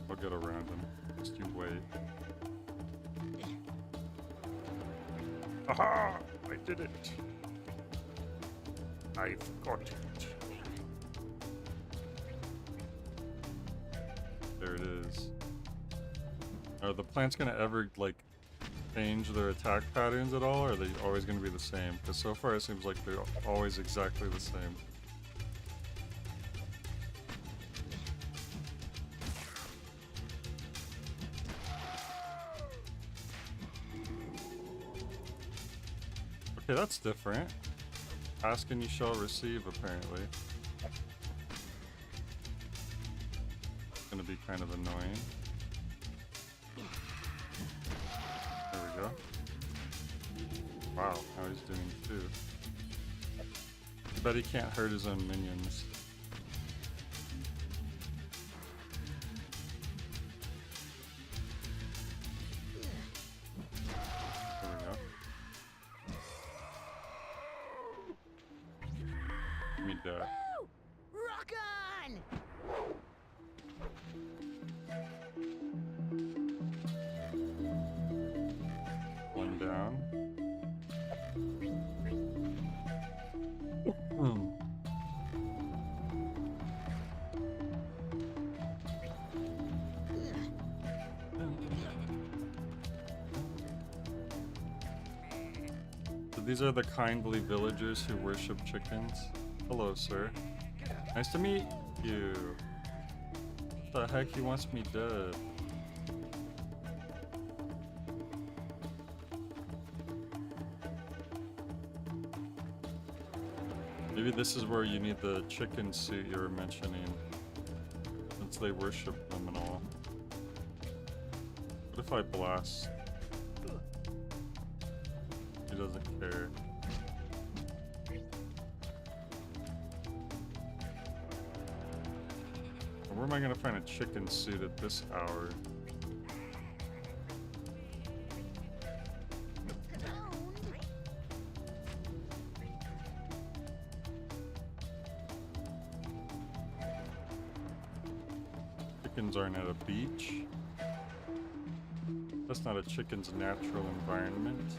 I'll get around him. Just you wait. Aha! I did it! I've got it. There it is. Are the plants gonna ever, like, change their attack patterns at all, or are they always gonna be the same? Because so far it seems like they're always exactly the same. Okay, that's different. Ask and you shall receive, apparently. It's gonna be kind of annoying. There we go. Wow, now he's doing 2. But he can't hurt his own minions. There we go. Give me that. Rock on! One down. So these are the kindly villagers who worship chickens. Hello, sir. Nice to meet you. What the heck? He wants me dead. Maybe this is where you need the chicken suit you were mentioning, since they worship them and all. What if I blast? He doesn't care. Where am I gonna find a chicken suit at this hour? Chickens aren't at a beach. That's not a chicken's natural environment.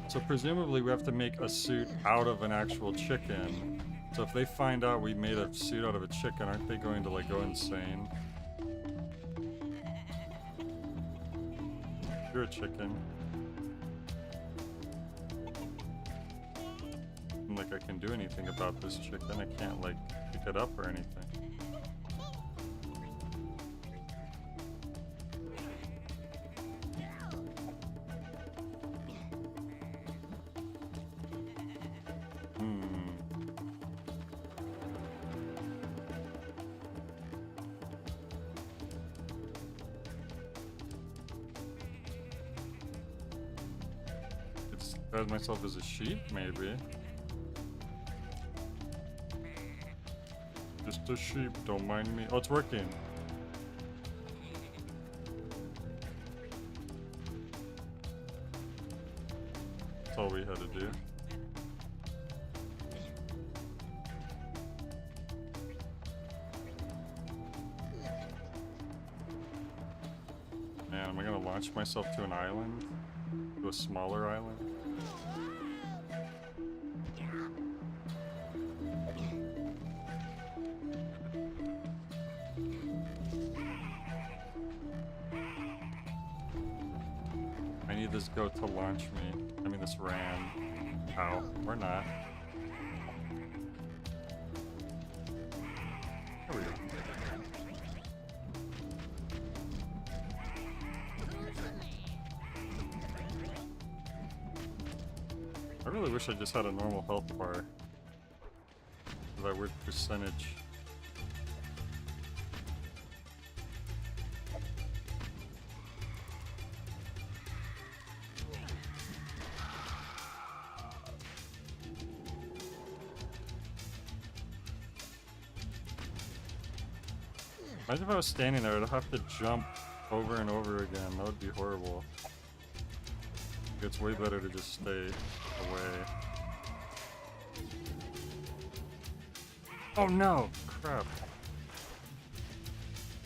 So presumably we have to make a suit out of an actual chicken. So if they find out we made a suit out of a chicken, aren't they going to like go insane? You're a chicken. Like I can do anything about this chicken. I can't like pick it up or anything. Disguise myself as a sheep, maybe. Just a sheep, don't mind me. Oh, it's working. That's all we had to do. Man, am I gonna launch myself to an island? To a smaller island? I need this goat to launch me. I mean, this ram. Ow, or not. There we go. I really wish I just had a normal health bar. That weird percentage. Imagine if I was standing there, I'd have to jump over and over again. That would be horrible. It's way better to just stay away. Oh no! Crap.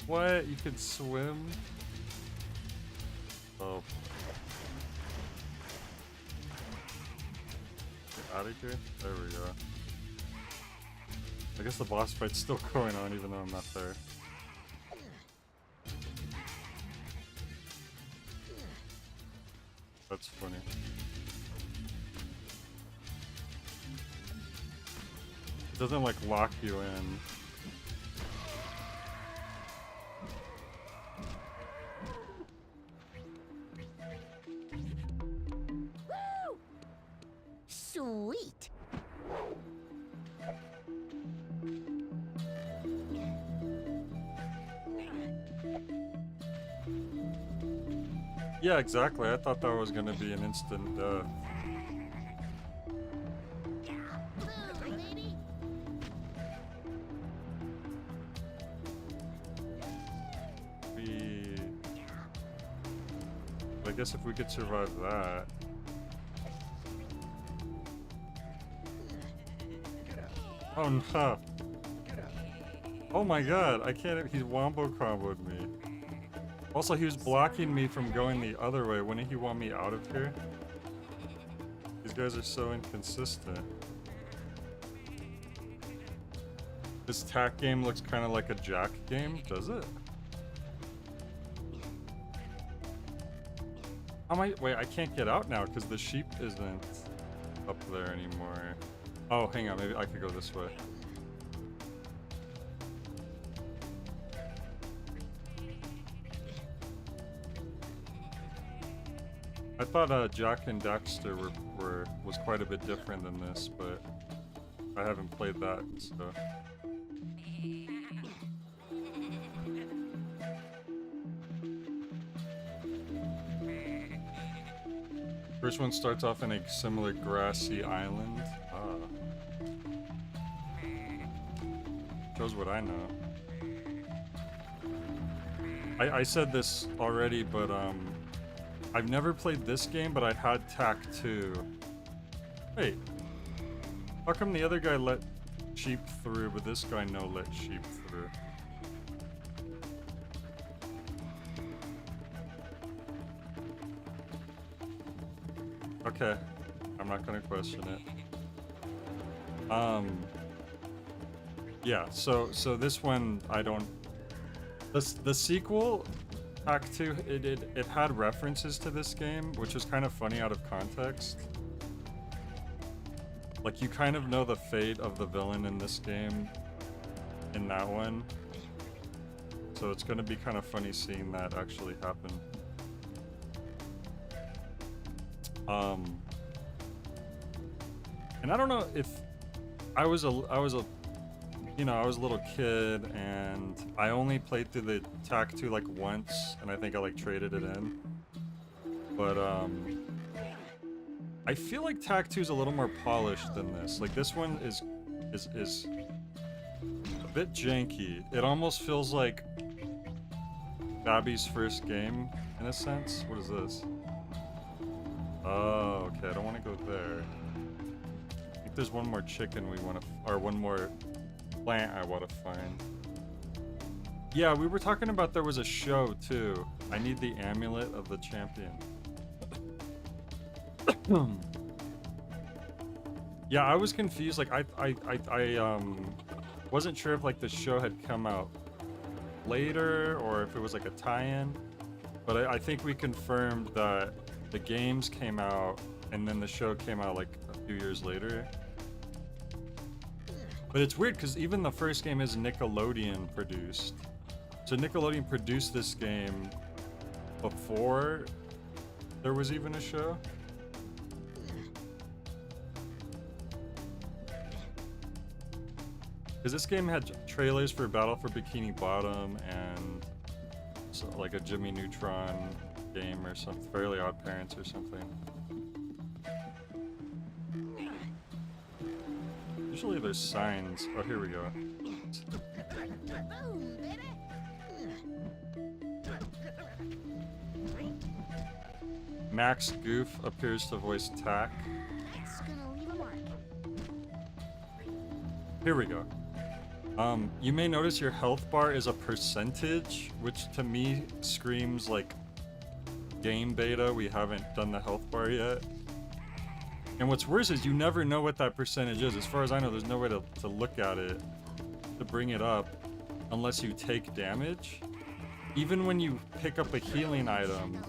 What? You could swim? Oh. Get out of here? There we go. I guess the boss fight's still going on even though I'm not there. That's funny. It doesn't like lock you in. Woo! Sweet. Yeah, exactly. I thought that was gonna be an instant death. I guess if we could survive that. Oh no. Oh my god, I can't. He's wombo comboed me. Also, he was blocking me from going the other way. Wouldn't he want me out of here? These guys are so inconsistent. This tack game looks kind of like a Jack game, does it? Wait, I can't get out now because the sheep isn't up there anymore. Oh, hang on, maybe I could go this way. I thought Jack and Daxter was quite a bit different than this, but I haven't played that, so. First one starts off in a similar grassy island. Shows what I know. I said this already, but I've never played this game, but I had Tack 2. Wait. How come the other guy let sheep through, but this guy no let sheep through? Okay. I'm not gonna question it. Yeah, so this one I don't. The sequel, Act 2, it had references to this game, which is kind of funny out of context. Like, you kind of know the fate of the villain in this game, in that one. So it's gonna be kind of funny seeing that actually happen. And I don't know if I was a little kid and I only played through the Tack 2 like once, and I think I like traded it in. But I feel like Tack 2 is a little more polished than this. Like, this one is a bit janky. It almost feels like Babby's first game in a sense. What is this? Oh, okay. I don't want to go there. I think there's one more chicken we want to, or one more plant I want to find. Yeah, we were talking about there was a show too. I need the amulet of the champion. Yeah, I was confused. Like, I wasn't sure if like the show had come out later or if it was like a tie-in. But I think we confirmed that the games came out and then the show came out like a few years later. But it's weird because even the first game is Nickelodeon produced. So Nickelodeon produced this game before there was even a show. Because this game had trailers for Battle for Bikini Bottom and so like a Jimmy Neutron game or something, Fairly Odd Parents or something. Usually there's signs. Oh, here we go. Max Goof appears to voice Tack. Here we go. You may notice your health bar is a percentage, which to me screams like game beta. We haven't done the health bar yet. And what's worse is you never know what that percentage is. As far as I know, there's no way to look at it, to bring it up, unless you take damage. Even when you pick up a healing item,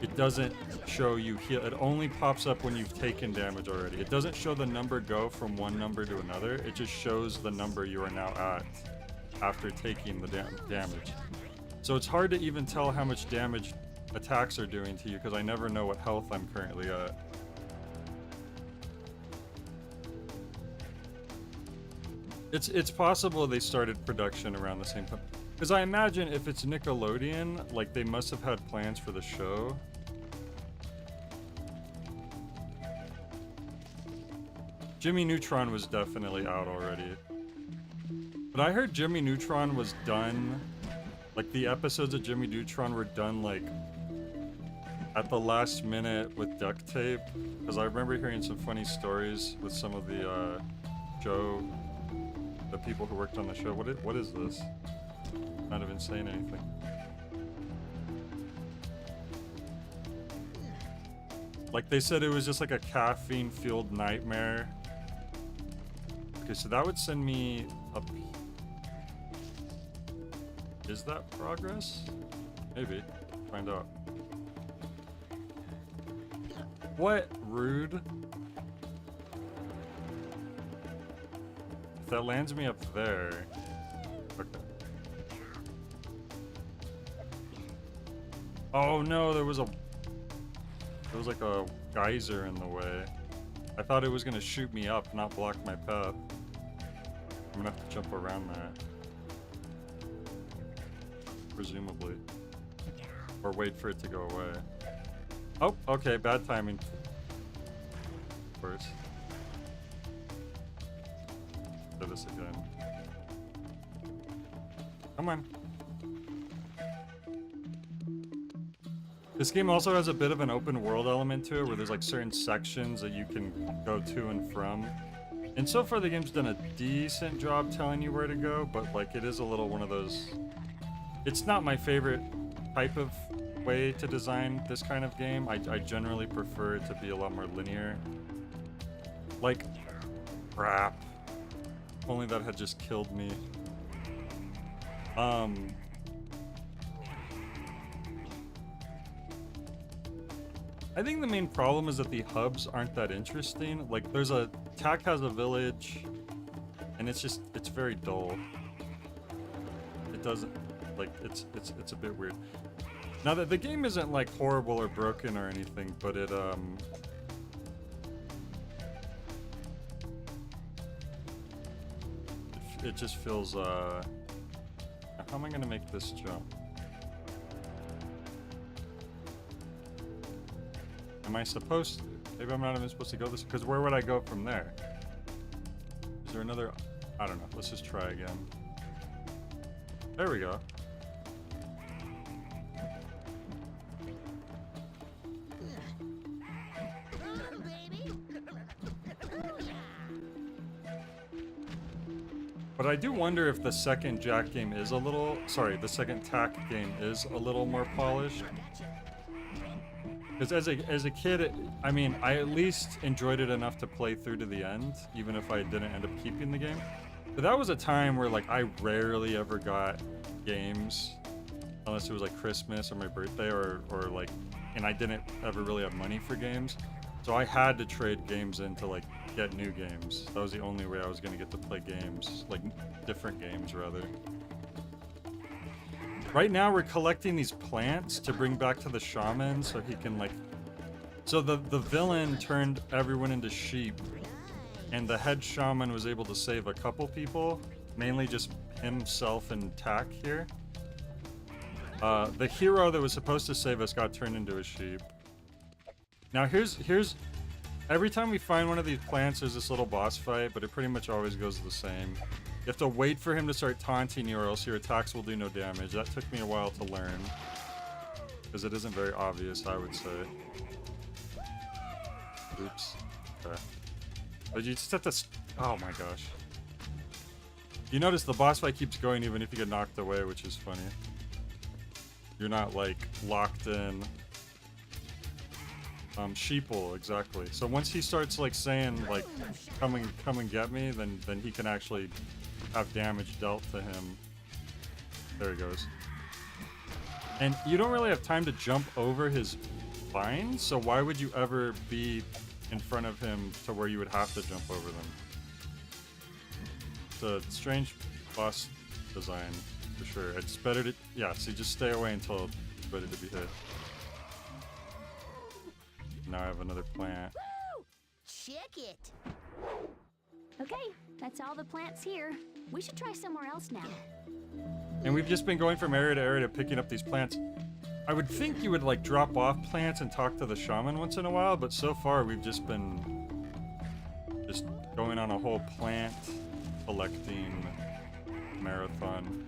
it doesn't show you heal. It only pops up when you've taken damage already. It doesn't show the number go from one number to another. It just shows the number you are now at after taking the damage. So it's hard to even tell how much damage attacks are doing to you because I never know what health I'm currently at. It's possible they started production around the same time. Because I imagine if it's Nickelodeon, like they must have had plans for the show. Jimmy Neutron was definitely out already. But I heard Jimmy Neutron was done, like the episodes of Jimmy Neutron were done like at the last minute with duct tape. Because I remember hearing some funny stories with some of the the people who worked on the show. What is this? Not even saying anything. Like they said it was just like a caffeine-fueled nightmare. Okay, so that would send me up. Is that progress? Maybe. Find out. What? Rude. If that lands me up there. Okay. Oh no, there was like a geyser in the way. I thought it was gonna shoot me up, not block my path. I'm gonna have to jump around that. Presumably. Or wait for it to go away. Oh, okay, bad timing. Of course. Do this again. Come on. This game also has a bit of an open world element to it, where there's like certain sections that you can go to and from. And so far the game's done a decent job telling you where to go, but like it is a little one of those... It's not my favorite type of way to design this kind of game. I generally prefer it to be a lot more linear. Like, crap. If only that had just killed me. I think the main problem is that the hubs aren't that interesting. Like, there's a... Tak has a village, and it's just... It's very dull. It doesn't... Like, it's a bit weird. Now, that the game isn't, like, horrible or broken or anything, but it, It just feels, How am I gonna make this jump? Am I supposed to? Maybe I'm not even supposed to go this... Because where would I go from there? Is there another... I don't know. Let's just try again. There we go. But I do wonder if the second Jak game is a little... Sorry, the second Tak game is a little more polished. Because as a kid, I mean, I at least enjoyed it enough to play through to the end, even if I didn't end up keeping the game. But that was a time where, like, I rarely ever got games, unless it was, like, Christmas or my birthday, or like, and I didn't ever really have money for games. So I had to trade games in to, like, get new games. That was the only way I was gonna get to play games, like, different games, rather. Right now, we're collecting these plants to bring back to the shaman so he can, like... So the villain turned everyone into sheep, and the head shaman was able to save a couple people, mainly just himself and Tak here. The hero that was supposed to save us got turned into a sheep. Now here's... Every time we find one of these plants, there's this little boss fight, but it pretty much always goes the same. You have to wait for him to start taunting you, or else your attacks will do no damage. That took me a while to learn, because it isn't very obvious, I would say. Oops. Okay. But you just have to... Oh my gosh. You notice the boss fight keeps going even if you get knocked away, which is funny. You're not, like, locked in. Sheeple, exactly. So once he starts, like, saying, like, come and get me, then he can actually have damage dealt to him. There he goes. And you don't really have time to jump over his vines, so why would you ever be in front of him to where you would have to jump over them? It's a strange boss design, for sure. It's better to... Yeah, so you just stay away until it's ready to be hit. Now I have another plant. Woo! Check it. Okay, that's all the plants here. We should try somewhere else now. And we've just been going from area to area picking up these plants. I would think you would like drop off plants and talk to the shaman once in a while, but so far we've just been just going on a whole plant collecting marathon.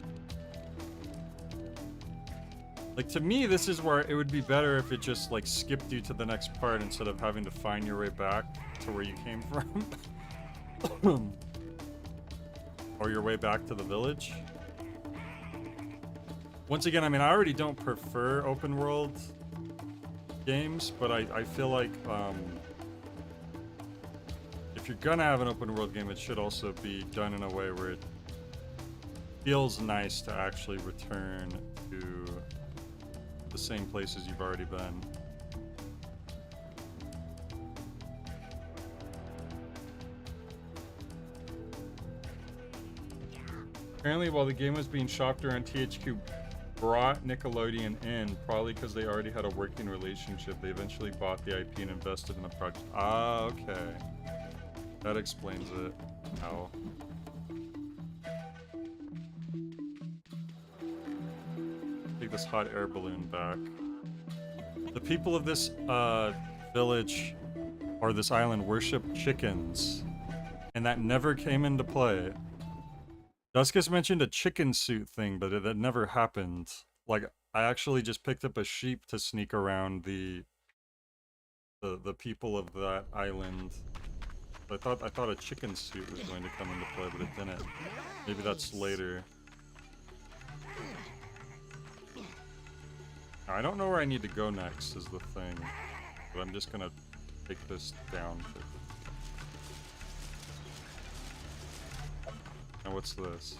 Like, to me, this is where it would be better if it just like skipped you to the next part instead of having to find your way back to where you came from. Or your way back to the village. Once again, I mean, I already don't prefer open world games, but I feel like if you're gonna have an open world game, it should also be done in a way where it feels nice to actually return to the same places you've already been. Apparently, while the game was being shopped around, THQ brought Nickelodeon in, probably because they already had a working relationship. They eventually bought the IP and invested in the project. Ah, okay. That explains it. How? Take this hot air balloon back. The people of this village or this island worship chickens, and that never came into play. Duskus mentioned a chicken suit thing, but that never happened. Like, I actually just picked up a sheep to sneak around the people of that island. I thought a chicken suit was going to come into play, but it didn't. Maybe that's later. I don't know where I need to go next is the thing, but I'm just gonna take this down. Now what's this?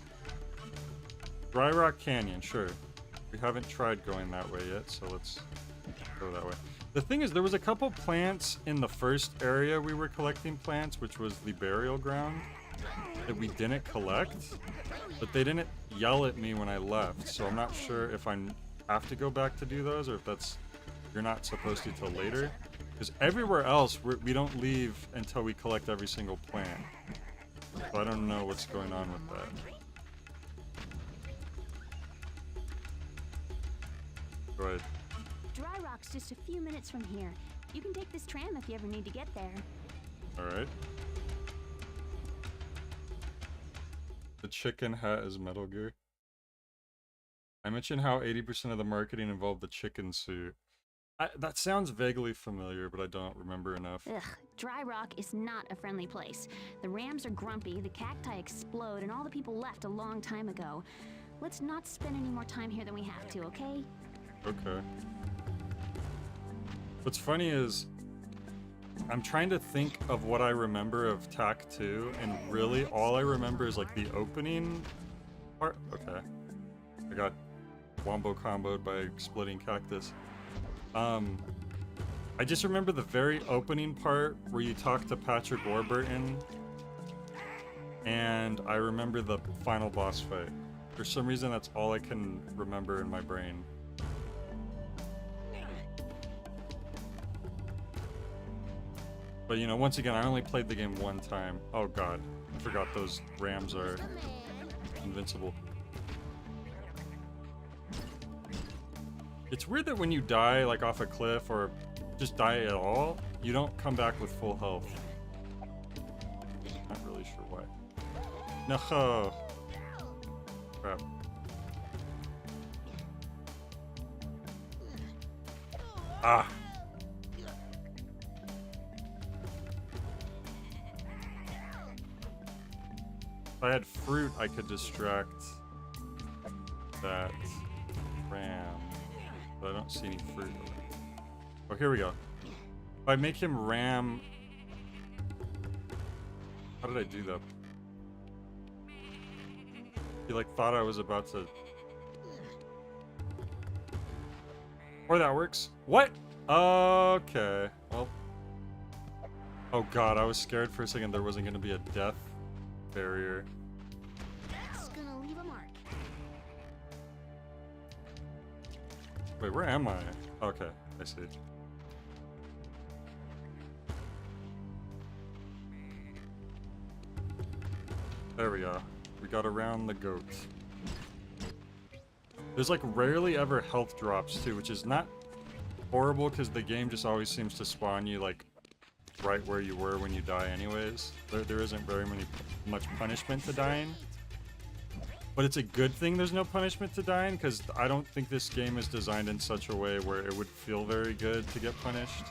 Dry Rock Canyon, sure. We haven't tried going that way yet, so let's go that way. The thing is, there was a couple plants in the first area we were collecting plants, which was the burial ground, that we didn't collect, but they didn't yell at me when I left, so I'm not sure if I have to go back to do those, or if that's, you're not supposed to till later. Because everywhere else, we don't leave until we collect every single plant. So I don't know what's going on with that. Go ahead. Dry Rock's just a few minutes from here. You can take this tram if you ever need to get there. Alright. The chicken hat is Metal Gear. I mentioned how 80% of the marketing involved the chicken suit. That sounds vaguely familiar, but I don't remember enough. Ugh, Dry Rock is not a friendly place. The rams are grumpy, the cacti explode, and all the people left a long time ago. Let's not spend any more time here than we have to, okay? Okay. What's funny is, I'm trying to think of what I remember of TAC 2, and really all I remember is like the opening part. Okay. I got wombo comboed by splitting cactus. I just remember the very opening part where you talk to Patrick Warburton, and I remember the final boss fight. For some reason, that's all I can remember in my brain. But you know, once again, I only played the game one time. Oh god, I forgot those rams are invincible. It's weird that when you die, like off a cliff or just die at all, you don't come back with full health. Not really sure why. No. Crap. Ah. If I had fruit, I could distract that ram. But I don't see any fruit. Oh, here we go. If I make him ram... How did I do that? He like thought I was about to... Or that works. What? Okay. Well... Oh god, I was scared for a second there wasn't gonna be a death barrier. That's gonna leave a mark. Wait, where am I? Okay, I see. There we go. We got around the goat. There's like rarely ever health drops too, which is not horrible because the game just always seems to spawn you like right where you were when you die anyways. There isn't very much punishment to dying. But it's a good thing there's no punishment to dying, because I don't think this game is designed in such a way where it would feel very good to get punished.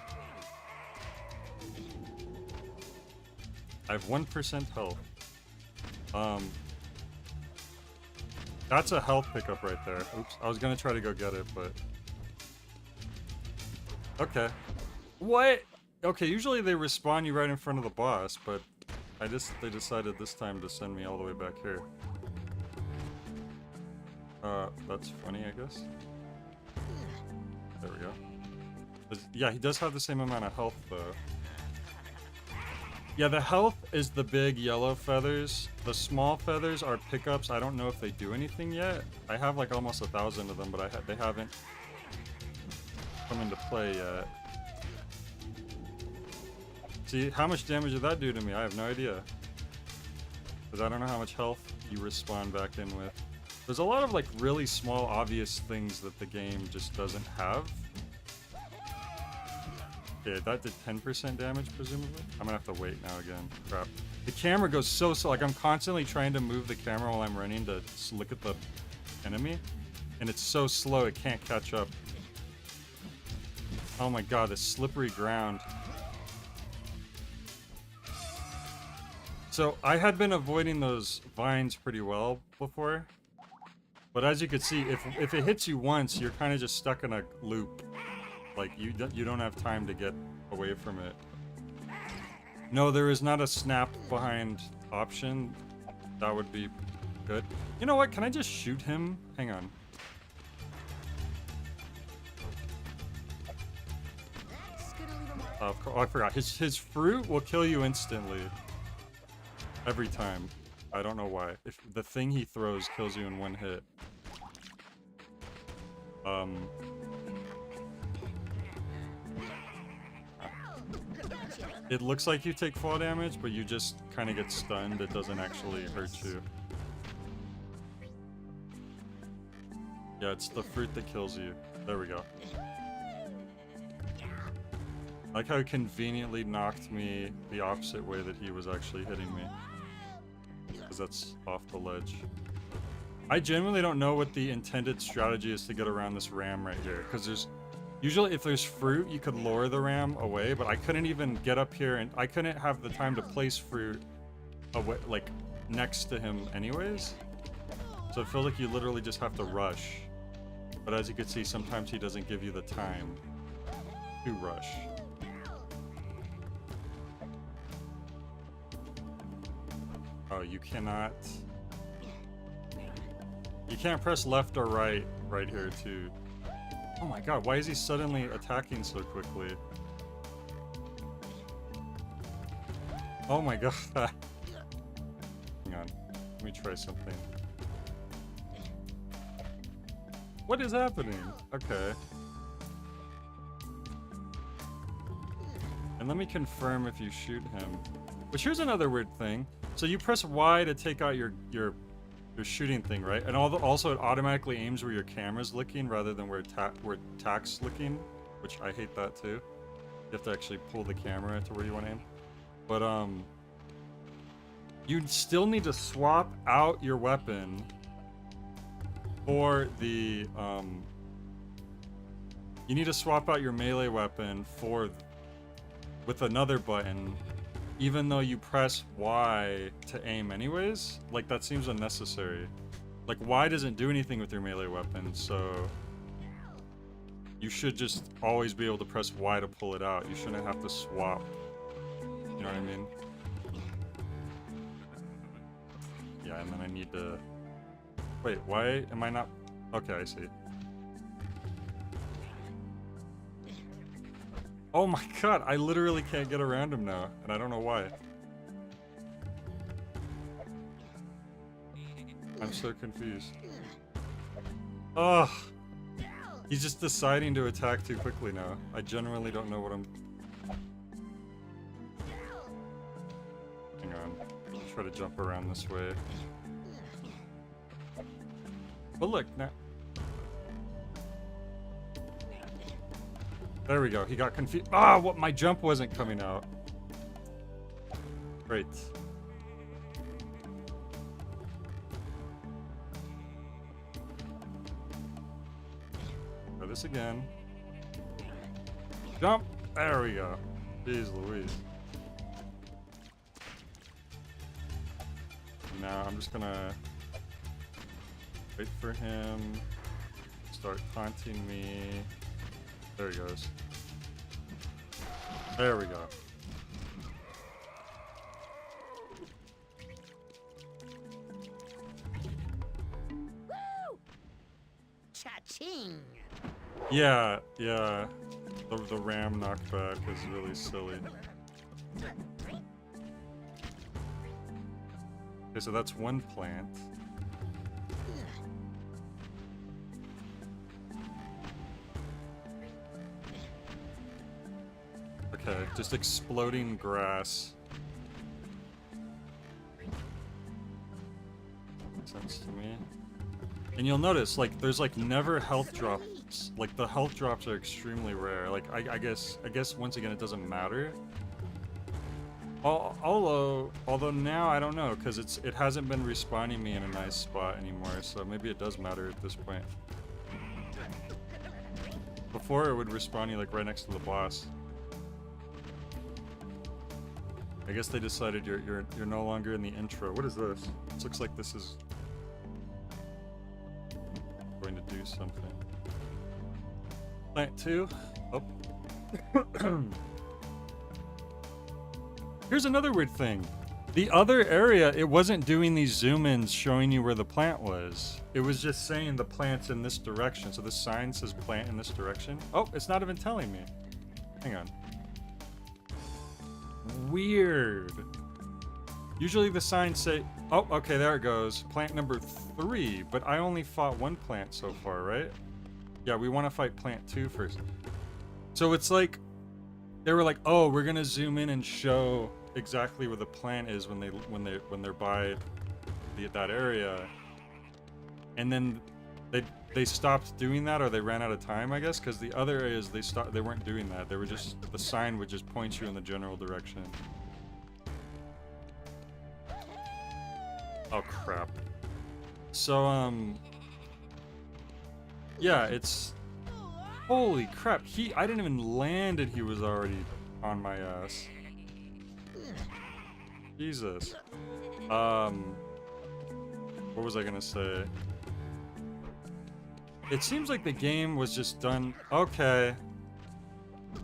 I have 1% health. That's a health pickup right there. Oops, I was gonna try to go get it, but... Okay. What? Okay, usually they respawn you right in front of the boss, but they decided this time to send me all the way back here. That's funny, I guess. There we go. Yeah, he does have the same amount of health, though. Yeah, the health is the big yellow feathers. The small feathers are pickups. I don't know if they do anything yet. I have like almost 1,000 of them, but they haven't come into play yet. See, how much damage did that do to me? I have no idea. Because I don't know how much health you respawn back in with. There's a lot of like really small, obvious things that the game just doesn't have. Okay, that did 10% damage, presumably. I'm gonna have to wait now again. Crap. The camera goes so slow. Like, I'm constantly trying to move the camera while I'm running to look at the enemy. And it's so slow, it can't catch up. Oh my god, this slippery ground. So, I had been avoiding those vines pretty well before. But as you can see, if it hits you once, you're kind of just stuck in a loop. Like, you don't have time to get away from it. No, there is not a snap behind option. That would be good. You know what? Can I just shoot him? Hang on. Oh, I forgot. His fruit will kill you instantly. Every time. I don't know why. If the thing he throws kills you in one hit. It looks like you take fall damage, but you just kind of get stunned. It doesn't actually hurt you. Yeah, it's the fruit that kills you. There we go. I like how it conveniently knocked me the opposite way that he was actually hitting me. Because that's off the ledge. I genuinely don't know what the intended strategy is to get around this ram right here. Because there's... Usually if there's fruit, you could lure the ram away, but I couldn't even get up here, and I couldn't have the time to place fruit away, like, next to him anyways. So it feels like you literally just have to rush. But as you can see, sometimes he doesn't give you the time to rush. Oh, you cannot... You can't press left or right here too. Oh my god, why is he suddenly attacking so quickly? Oh my god. Hang on, let me try something. What is happening? Okay. And let me confirm if you shoot him. Which here's another weird thing. So you press Y to take out your shooting thing, right? And also it automatically aims where your camera's looking rather than where TAC's looking, which I hate that too. You have to actually pull the camera to where you want to aim. But you still need to swap out your weapon for the you need to swap out your melee weapon with another button. Even though you press Y to aim anyways, like that seems unnecessary. Like Y doesn't do anything with your melee weapon, so you should just always be able to press Y to pull it out. You shouldn't have to swap. You know what I mean? Yeah, and then I need to... Wait, why am I not... Okay, I see. Oh my god, I literally can't get around him now, and I don't know why. I'm so confused. Ugh. He's just deciding to attack too quickly now. I genuinely don't know what I'm... Hang on. I'll try to jump around this way. But look, now... There we go. He got confused. Ah, what? My jump wasn't coming out. Great. Try this again. Jump. There we go. Jeez Louise. Now I'm just gonna wait for him. Start taunting me. There he goes. There we go. Woo! Cha-ching! Yeah, yeah. The ram knockback is really silly. Okay, so that's one plant. Okay, just exploding grass. Makes sense to me. And you'll notice, like, there's like never health drops. Like the health drops are extremely rare. Like I guess once again it doesn't matter. Although now I don't know, because it hasn't been respawning me in a nice spot anymore. So maybe it does matter at this point. Before it would respawn you like right next to the boss. I guess they decided you're no longer in the intro. What is this? This looks like this is going to do something. Plant 2. Oh. Here's another weird thing. The other area, it wasn't doing these zoom-ins showing you where the plant was. It was just saying the plant's in this direction. So the sign says plant in this direction. Oh, it's not even telling me. Hang on. Weird. Usually the signs say, oh, okay, there it goes. Plant number 3, but I only fought one plant so far, right? Yeah, we want to fight plant 2 first. So it's like, they were like, oh, we're gonna zoom in and show exactly where the plant is when they're by that area. And then they stopped doing that, or they ran out of time, I guess, because the other areas they weren't doing that. They were just, the sign would just point you in the general direction. Oh crap. So yeah, it's, holy crap, I didn't even land and he was already on my ass. Jesus. What was I gonna say? It seems like the game was just done. Okay.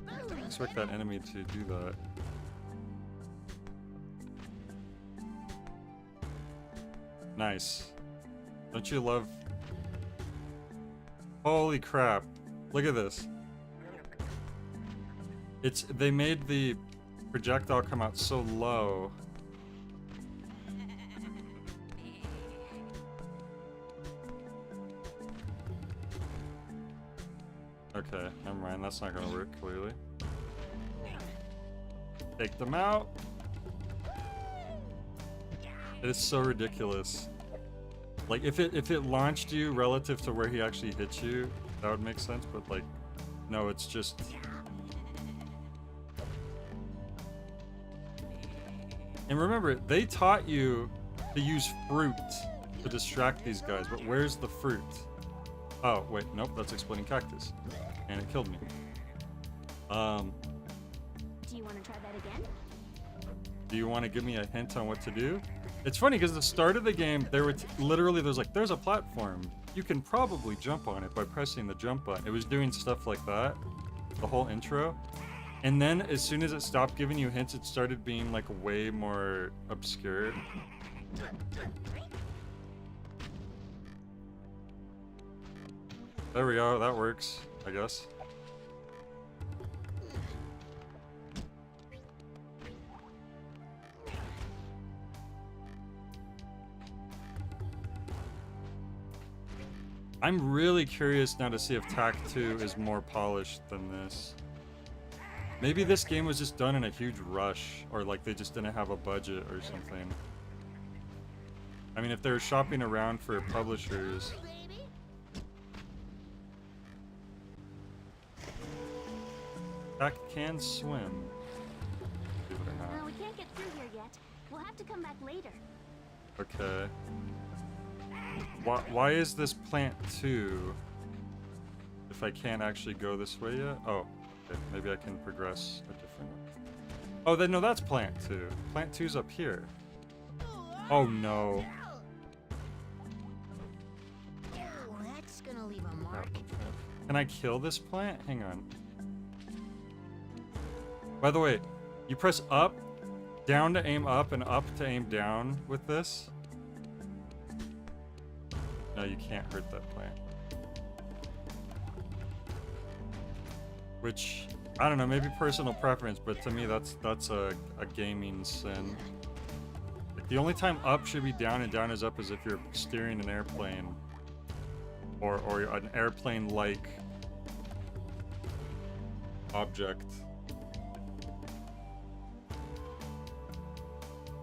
I expect that enemy to do that. Nice. Don't you love? Holy crap. Look at this. They made the projectile come out so low. Okay, never mind. That's not gonna work, clearly. Take them out. It is so ridiculous. Like, if it launched you relative to where he actually hit you, that would make sense, but like, no, it's just... And remember, they taught you to use fruit to distract these guys, but where's the fruit? Oh, wait, nope, that's exploding cactus. And it killed me. Do you want to try that again? Do you want to give me a hint on what to do? It's funny, because the start of the game, there were literally, there's a platform. You can probably jump on it by pressing the jump button. It was doing stuff like that, the whole intro. And then, as soon as it stopped giving you hints, it started being, like, way more obscure. There we go, that works, I guess. I'm really curious now to see if Tac 2 is more polished than this. Maybe this game was just done in a huge rush, or like they just didn't have a budget or something. I mean, if they were shopping around for publishers... Tack can swim. Believe it or not. We can't get through here yet. We'll have to come back later. Okay. Why is this plant 2 if I can't actually go this way yet? Oh, okay. Maybe I can progress a different way. Oh, then no, that's plant 2. Plant 2's up here. Oh no. Oh, that's gonna leave a mark. Can I kill this plant? Hang on. By the way, you press up, down to aim up, and up to aim down with this. No, you can't hurt that plant. Which, I don't know, maybe personal preference, but to me that's a gaming sin. Like, the only time up should be down and down is up is if you're steering an airplane. Or an airplane-like object.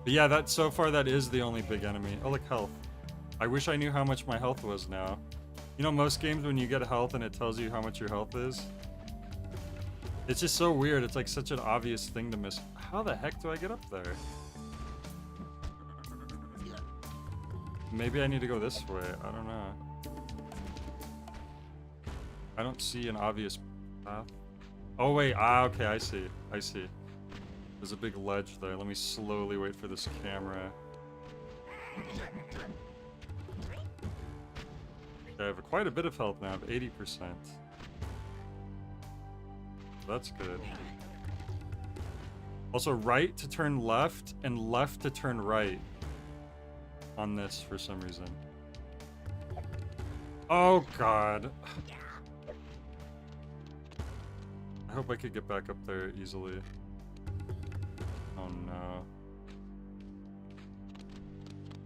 But yeah, that so far that is the only big enemy. Oh, look, health. I wish I knew how much my health was now. You know, most games when you get health and it tells you how much your health is. It's just so weird. It's like such an obvious thing to miss. How the heck do I get up there? Maybe I need to go this way. I don't know. I don't see an obvious path. Oh wait, okay, I see. I see. There's a big ledge there. Let me slowly wait for this camera. Okay, I have quite a bit of health now. I have 80%. That's good. Also, right to turn left and left to turn right on this for some reason. Oh god. I hope I could get back up there easily. Oh no.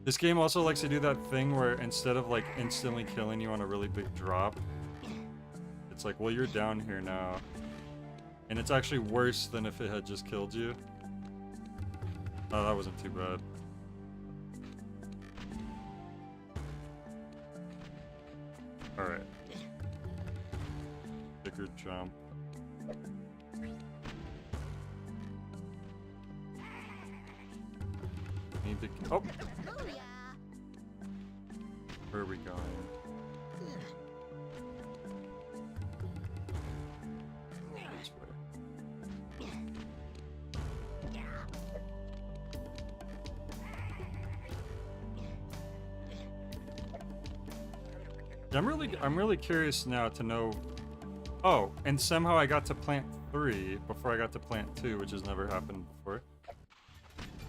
This game also likes to do that thing where instead of like instantly killing you on a really big drop, it's like, well, you're down here now. And it's actually worse than if it had just killed you. Oh, that wasn't too bad. Alright. Bigger jump. Need to... Oh! Where are we going? This way. I'm really curious now to know. Oh, and somehow I got to plant 3 before I got to plant 2, which has never happened before.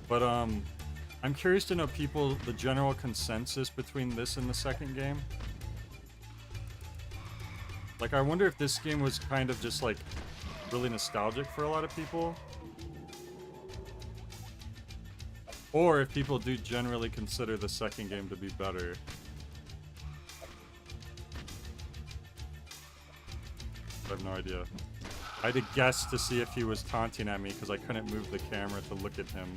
But I'm curious to know the general consensus between this and the second game. Like, I wonder if this game was kind of just like really nostalgic for a lot of people. Or if people do generally consider the second game to be better. I have no idea. I had to guess to see if he was taunting at me because I couldn't move the camera to look at him.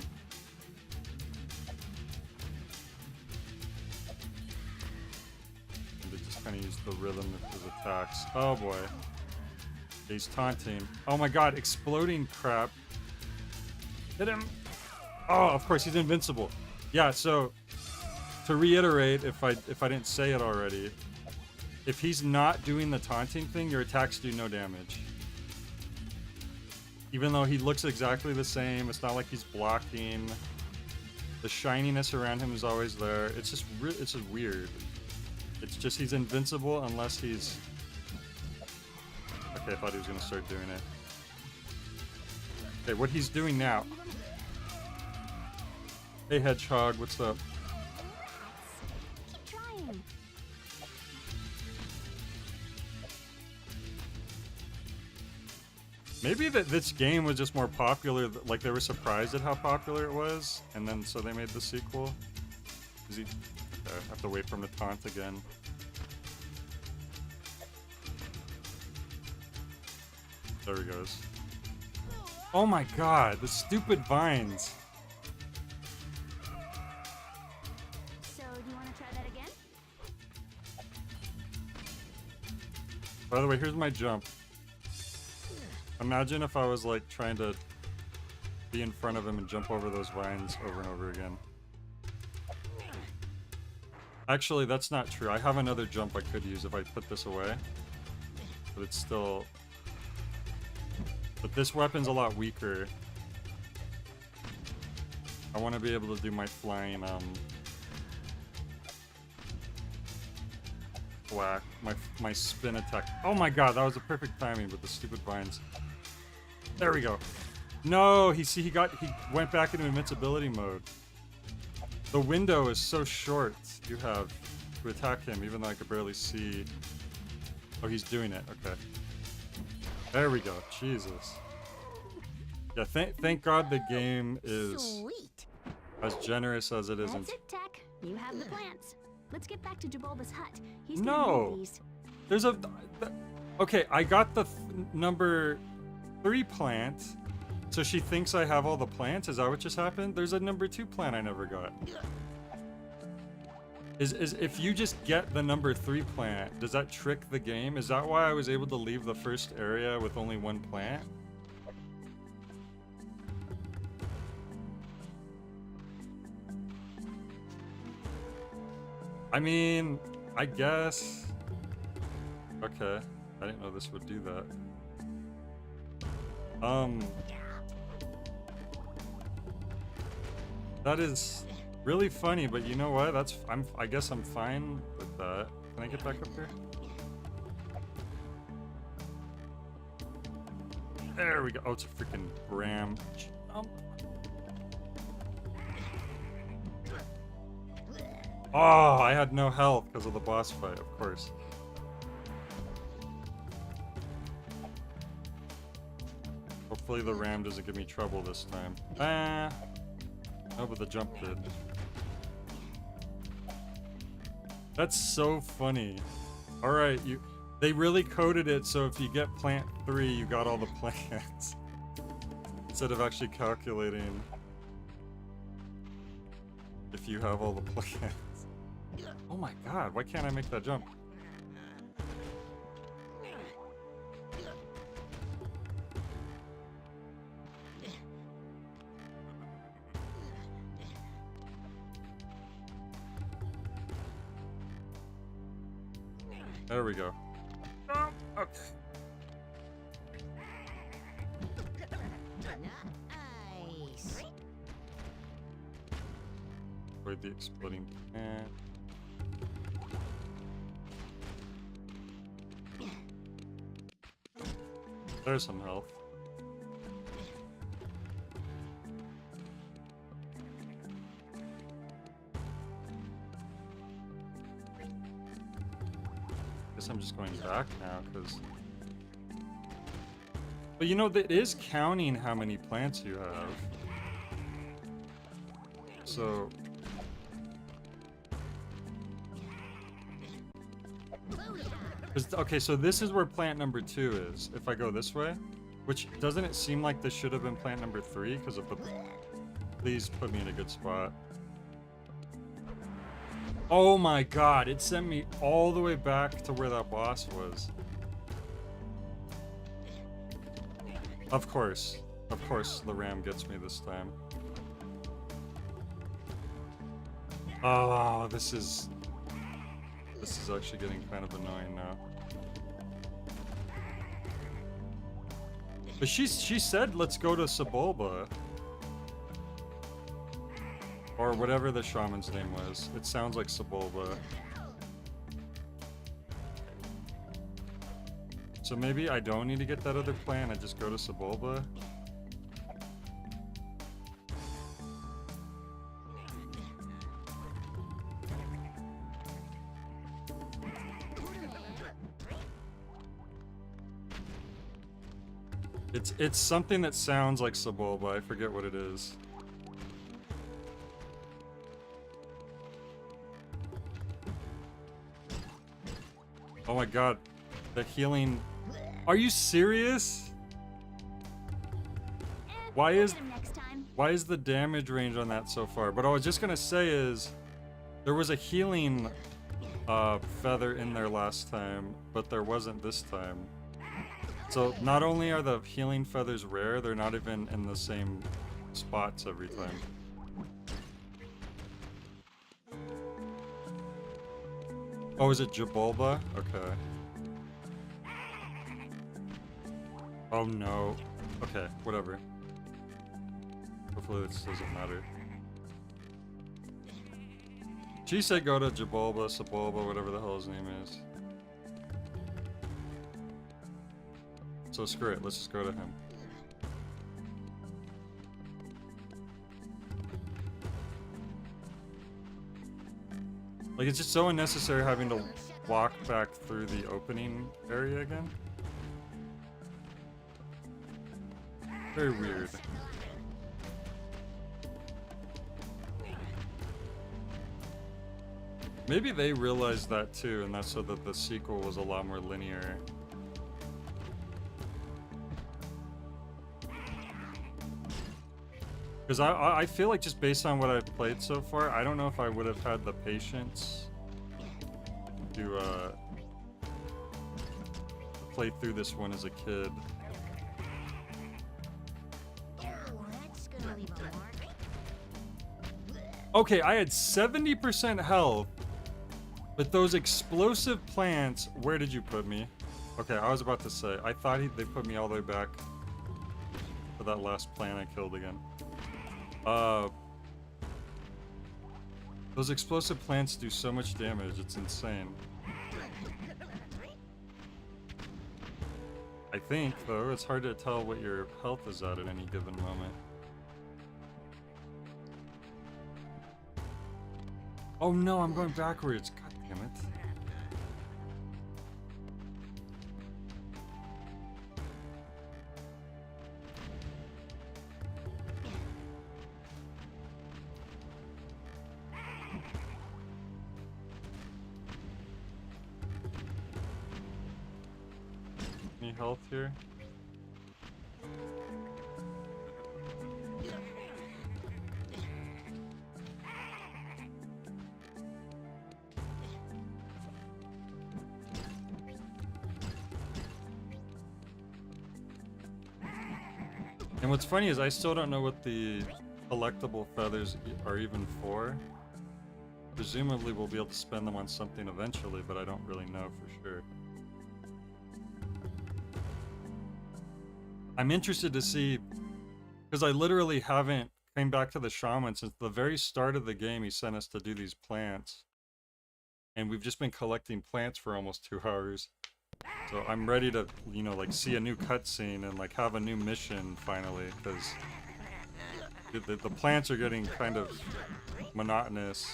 And to just kind of use the rhythm of his attacks. Oh boy. He's taunting. Oh my god, exploding crap. Hit him. Oh, of course, he's invincible. Yeah, so to reiterate, if I didn't say it already, if he's not doing the taunting thing, your attacks do no damage. Even though he looks exactly the same, it's not like he's blocking. The shininess around him is always there. It's just weird. It's just he's invincible unless he's... Okay, I thought he was gonna start doing it. Okay, what he's doing now. Hey Hedgehog, what's up? Keep trying. Maybe that this game was just more popular, like they were surprised at how popular it was, and then so they made the sequel. Is he... Okay, I have to wait for him to taunt again. There he goes. Oh my god, the stupid vines. So, do you want to try that again? By the way, here's my jump. Imagine if I was like trying to be in front of him and jump over those vines over and over again. Actually, that's not true. I have another jump I could use if I put this away. But it's still... But this weapon's a lot weaker. I want to be able to do my flying, whack, my spin attack. Oh my god, that was a perfect timing with the stupid vines. There we go. No, he went back into invincibility mode. The window is so short you have to attack him, even though I could barely see. Oh, he's doing it. Okay. There we go. Jesus. Yeah, thank God the game is Sweet. as generous as it is. That's it, Tech. You have the plants. Let's get back to Jabulba's hut. He's No. gonna move these. There's a... Okay, I got the number 3 plant. So she thinks I have all the plants? Is that what just happened? There's a number 2 plant I never got. Is if you just get the number 3 plant, does that trick the game? Is that why I was able to leave the first area with only 1 plant? I mean, I guess. Okay. I didn't know this would do that. That is really funny, but you know what? I guess I'm fine with that. Can I get back up here? There we go. Oh, it's a freaking ram. Oh, I had no health because of the boss fight, of course. Hopefully the ram doesn't give me trouble this time. Ah. No, but the jump did. That's so funny. Alright, they really coded it so if you get plant 3, you got all the plants. Instead of actually calculating if you have all the plants. Oh my god, why can't I make that jump? There we go. Oh, okay. Nice. Avoid the exploding plant. There's some health. Guess I'm just going back now, because... But you know, it is counting how many plants you have. So... Okay, so this is where plant number 2 is, if I go this way. Which, doesn't it seem like this should have been plant number 3? Because of the... Please put me in a good spot. Oh my god, it sent me all the way back to where that boss was. Of course the ram gets me this time. Oh, this is actually getting kind of annoying now. But she said let's go to Sebulba. Or whatever the shaman's name was. It sounds like Sebulba. So maybe I don't need to get that other plant, I just go to Sebulba. It's something that sounds like Sebulba, I forget what it is. Oh my god, the healing... Are you serious? Why is the damage range on that so far? But I was just gonna say is, there was a healing feather in there last time, but there wasn't this time. So not only are the healing feathers rare, they're not even in the same spots every time. Oh, is it Jabulba? Okay. Oh no. Okay, whatever. Hopefully this doesn't matter. She said go to Jabulba, Sabulba, whatever the hell his name is. So screw it, let's just go to him. Like, it's just so unnecessary having to walk back through the opening area again. Very weird. Maybe they realized that too, and that's so that the sequel was a lot more linear. Because I feel like just based on what I've played so far, I don't know if I would have had the patience to play through this one as a kid. Okay, I had 70% health, but those explosive plants, where did you put me? Okay, I was about to say, I thought they put me all the way back to that last plant I killed again. Those explosive plants do so much damage, it's insane. I think, though, it's hard to tell what your health is at any given moment. Oh no, I'm going backwards. God damn it. Any health here? And what's funny is I still don't know what the collectible feathers are even for. Presumably we'll be able to spend them on something eventually, but I don't really know for sure. I'm interested to see, because I literally haven't came back to the shaman since the very start of the game. He sent us to do these plants. And we've just been collecting plants for almost 2 hours. So I'm ready to, you know, like see a new cutscene and like have a new mission finally, because the plants are getting kind of monotonous.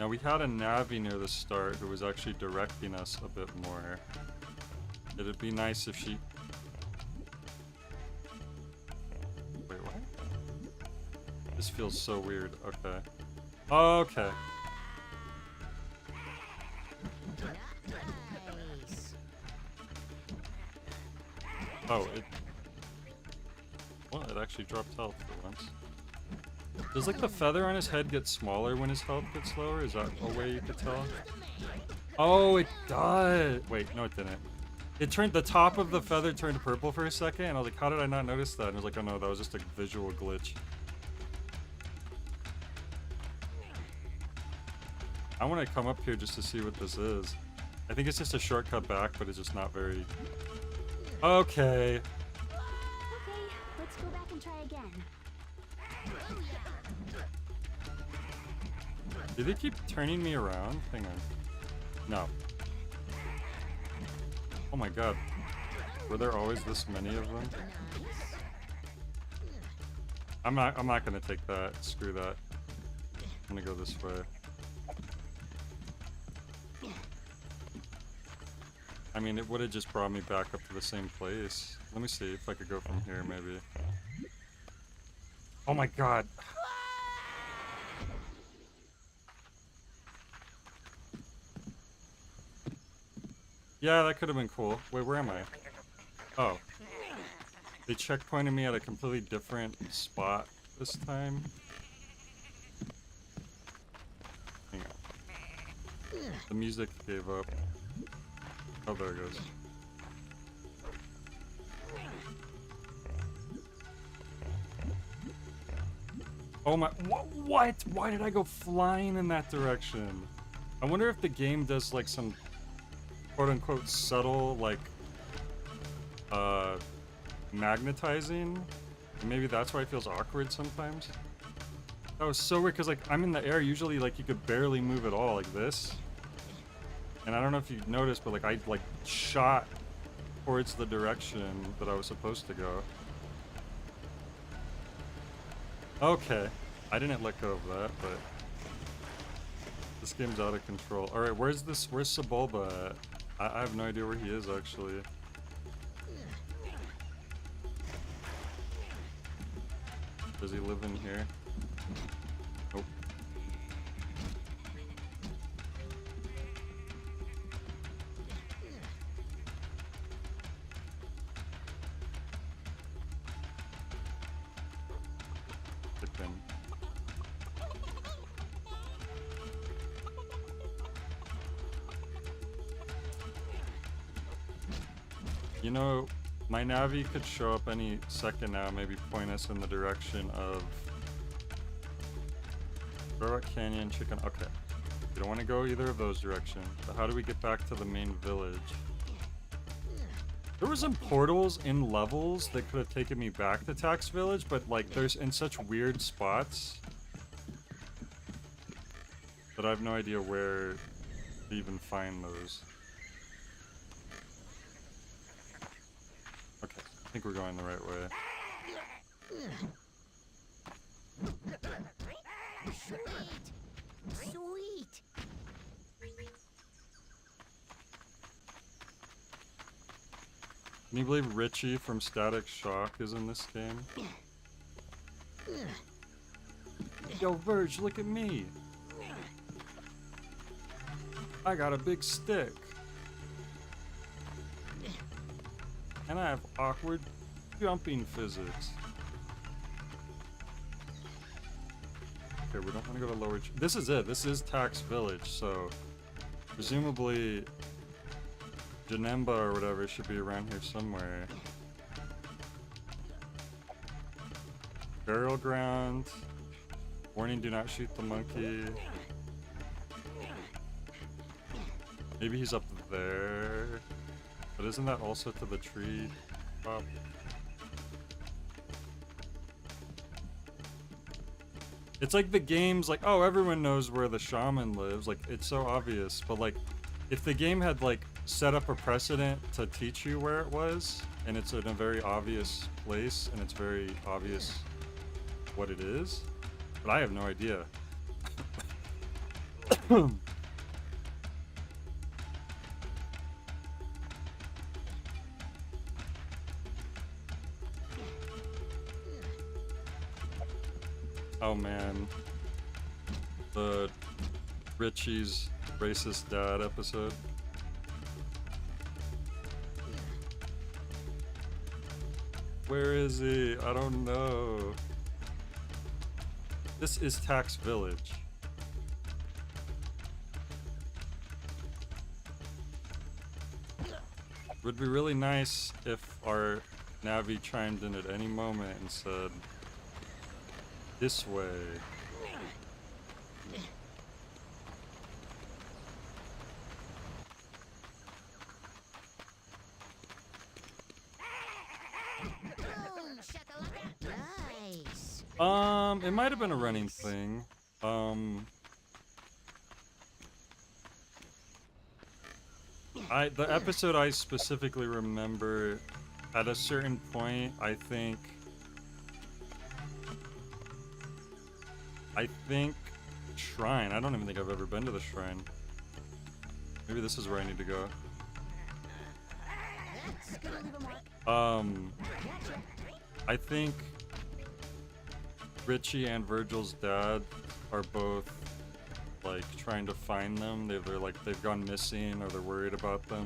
Now we had a Navi near the start who was actually directing us a bit more. It'd be nice if she... Wait, what? This feels so weird. Okay. Okay. Oh, it... Well, it actually dropped health for once. Does, like, the feather on his head get smaller when his health gets lower? Is that a way you could tell? Oh, it does! Wait, no it didn't. It turned, the top of the feather turned purple for a second, and I was like, how did I not notice that? And I was like, oh no, that was just a visual glitch. I want to come up here just to see what this is. I think it's just a shortcut back, but it's just not very... Okay. Okay, let's go back and try again. Did they keep turning me around? Hang on. No. Oh my god. Were there always this many of them? I'm not gonna take that. Screw that. I'm gonna go this way. I mean, it would have just brought me back up to the same place. Let me see if I could go from here, maybe. Oh my god. Yeah, that could have been cool. Wait, where am I? Oh. They checkpointed me at a completely different spot this time. Hang on. The music gave up. Oh, there it goes. Oh my, what? Why did I go flying in that direction? I wonder if the game does like some quote-unquote subtle, like, magnetizing. And maybe that's why it feels awkward sometimes. That was so weird, because like, I'm in the air, usually like you could barely move at all, like this. And I don't know if you noticed, but like I like shot towards the direction that I was supposed to go. Okay, I didn't let go of that, but this game's out of control. All right, where's Sebulba at? I have no idea where he is actually. Does he live in here? Nope. Pick him. You know, my Navi could show up any second now, maybe point us in the direction of Rock Canyon, Chicken. Okay. You don't want to go either of those directions. But how do we get back to the main village? There were some portals in levels that could have taken me back to Tax Village, but like there's in such weird spots that I have no idea where to even find those. Okay, I think we're going the right way. Sweet. Sweet. Can you believe Richie from Static Shock is in this game? Yo, Verge, look at me. I got a big stick. And I have awkward jumping physics. Okay, we don't want to go to lower... This is it. This is Tax Village, so... Presumably... Janemba or whatever should be around here somewhere. Burial ground. Warning, do not shoot the monkey. Maybe he's up there. But isn't that also to the tree top? It's like the game's like, oh, everyone knows where the shaman lives. Like, it's so obvious. But like, if the game had like set up a precedent to teach you where it was, and it's in a very obvious place, and it's very obvious what it is, but I have no idea. Oh man, the Richie's racist dad episode. Where is he? I don't know. This is Tax Village. It would be really nice if our Navi chimed in at any moment and said, this way. Nice. It might have been a running thing. The episode I specifically remember, at a certain point, I think shrine. I don't even think I've ever been to the shrine. Maybe this is where I need to go. I think Richie and Virgil's dad are both like trying to find them. They're like they've gone missing or they're worried about them.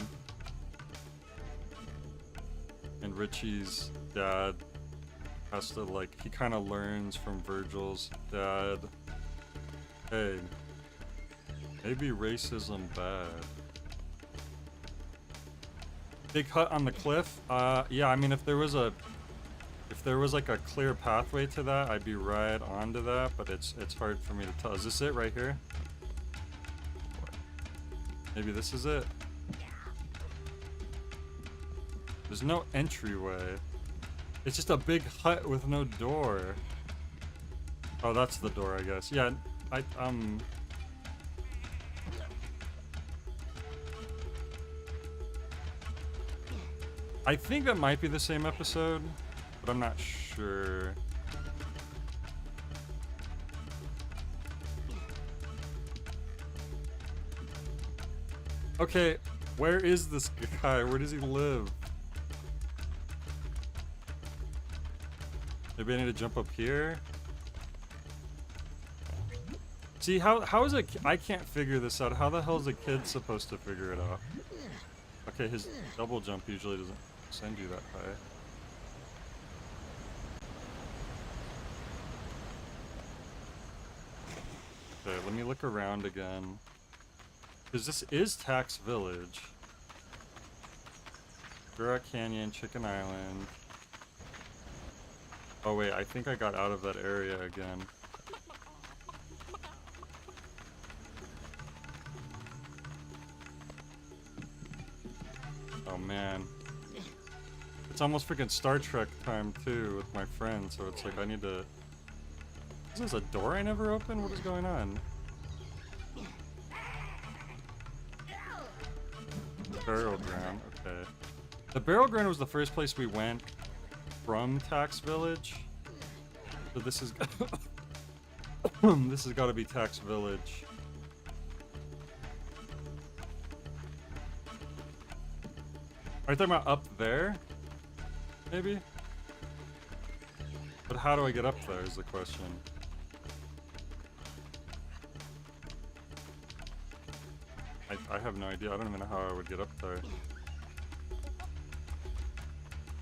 And Richie's dad has to, like, he kind of learns from Virgil's dad. Hey, maybe racism bad. Big hut on the cliff? Yeah, I mean, if there was like a clear pathway to that, I'd be right onto that, but it's hard for me to tell. Is this it right here? Maybe this is it? There's no entryway. It's just a big hut with no door. Oh, that's the door, I guess. Yeah, I think that might be the same episode, but I'm not sure. Okay, where is this guy? Where does he live? Maybe I need to jump up here? See, how is I can't figure this out. How the hell is a kid supposed to figure it out? Okay, his double jump usually doesn't send you that high. Okay, let me look around again. Because this is Tax Village. Jura Canyon, Chicken Island. Oh wait, I think I got out of that area again. Oh man. It's almost freaking Star Trek time too with my friends, so it's like I need to... Is this a door I never opened? What is going on? Burial ground, okay. The burial ground was the first place we went from Tax Village. So this is... this has got to be Tax Village. Are you talking about up there? Maybe? But how do I get up there is the question. I have no idea. I don't even know how I would get up there.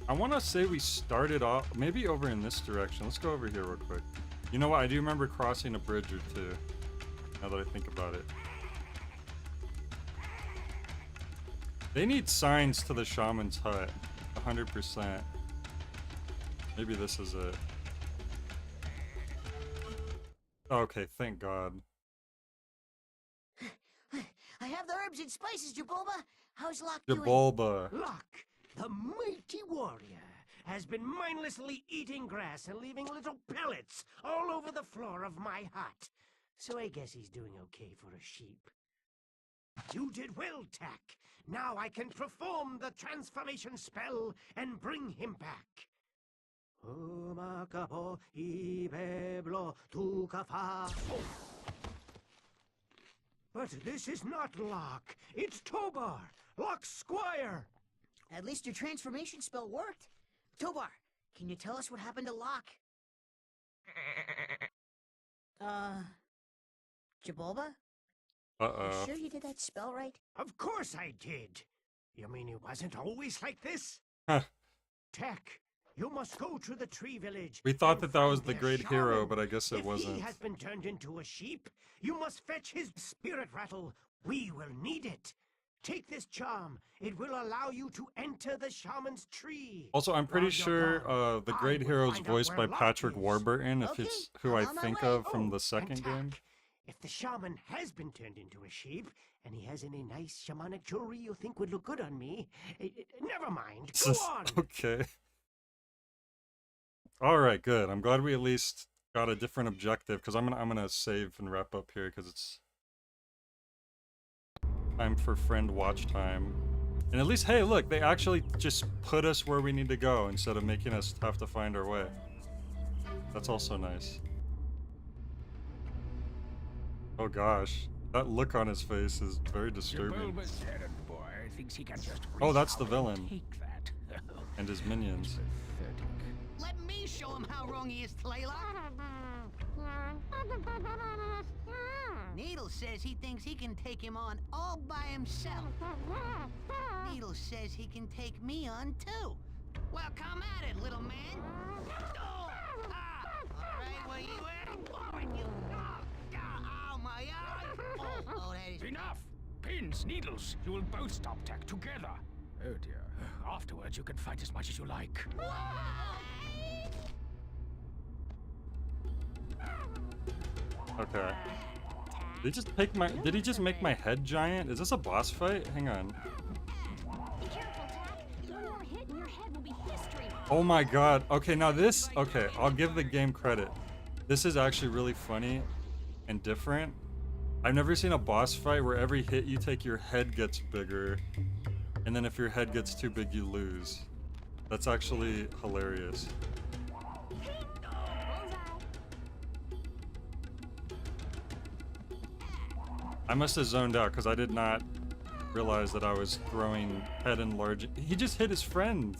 I want to say we started off maybe over in this direction. Let's go over here real quick. You know what? I do remember crossing a bridge or two. Now that I think about it. They need signs to the shaman's hut. 100%. Maybe this is it. Okay, thank God. I have the herbs and spices, Jabulba. How's Locke doing? Jabulba. Locke, the mighty warrior, has been mindlessly eating grass and leaving little pellets all over the floor of my hut. So I guess he's doing okay for a sheep. You did well, Tack. Now I can perform the transformation spell and bring him back. But this is not Locke. It's Tobar, Locke's squire. At least your transformation spell worked. Tobar, can you tell us what happened to Locke? Jabulba? Uh-oh. You sure you did that spell right? Of course I did. You mean it wasn't always like this? Huh. Tack, you must go to the tree village. We thought and that was find the their great hero, shaman. but I guess it wasn't. If he has been turned into a sheep, you must fetch his spirit rattle. We will need it. Take this charm. It will allow you to enter the shaman's tree. Also, I'm pretty While you're sure gone, the I great will hero is find out voiced where by Locke Patrick is. Warburton, if Okay, it's who I'm I on my think way. of from Oh, the second and game. Tack, if the shaman has been turned into a sheep, and he has any nice shamanic jewelry you think would look good on me, never mind. Go on. Okay. All right, good. I'm glad we at least got a different objective, because I'm gonna save and wrap up here because it's time for friend watch time. And at least, hey, look, they actually just put us where we need to go instead of making us have to find our way. That's also nice. Oh gosh, that look on his face is very disturbing. Jabulba's errand boy thinks he can just Oh, reach that's the out villain. and take that. And his minions. Pathetic. Let me show him how wrong he is, Tlayla. Needle says he thinks he can take him on all by himself. Needle says he can take me on too. Well, come at it, little man. Oh, all right, where you at? Oh, and you. Ow, my eye. Oh, that is. Enough! Pins, needles, you will both stop tech together. Oh dear. Afterwards, you can fight as much as you like. Okay. Did he just make my head giant? Is this a boss fight? Hang on. Be careful, Tack. One more hit and your head will be history. Oh my god. Okay, now this... Okay, I'll give the game credit. This is actually really funny and different. I've never seen a boss fight where every hit you take, your head gets bigger. And then if your head gets too big, you lose. That's actually hilarious. I must have zoned out because I did not realize that I was throwing head enlarging. He just hit his friend.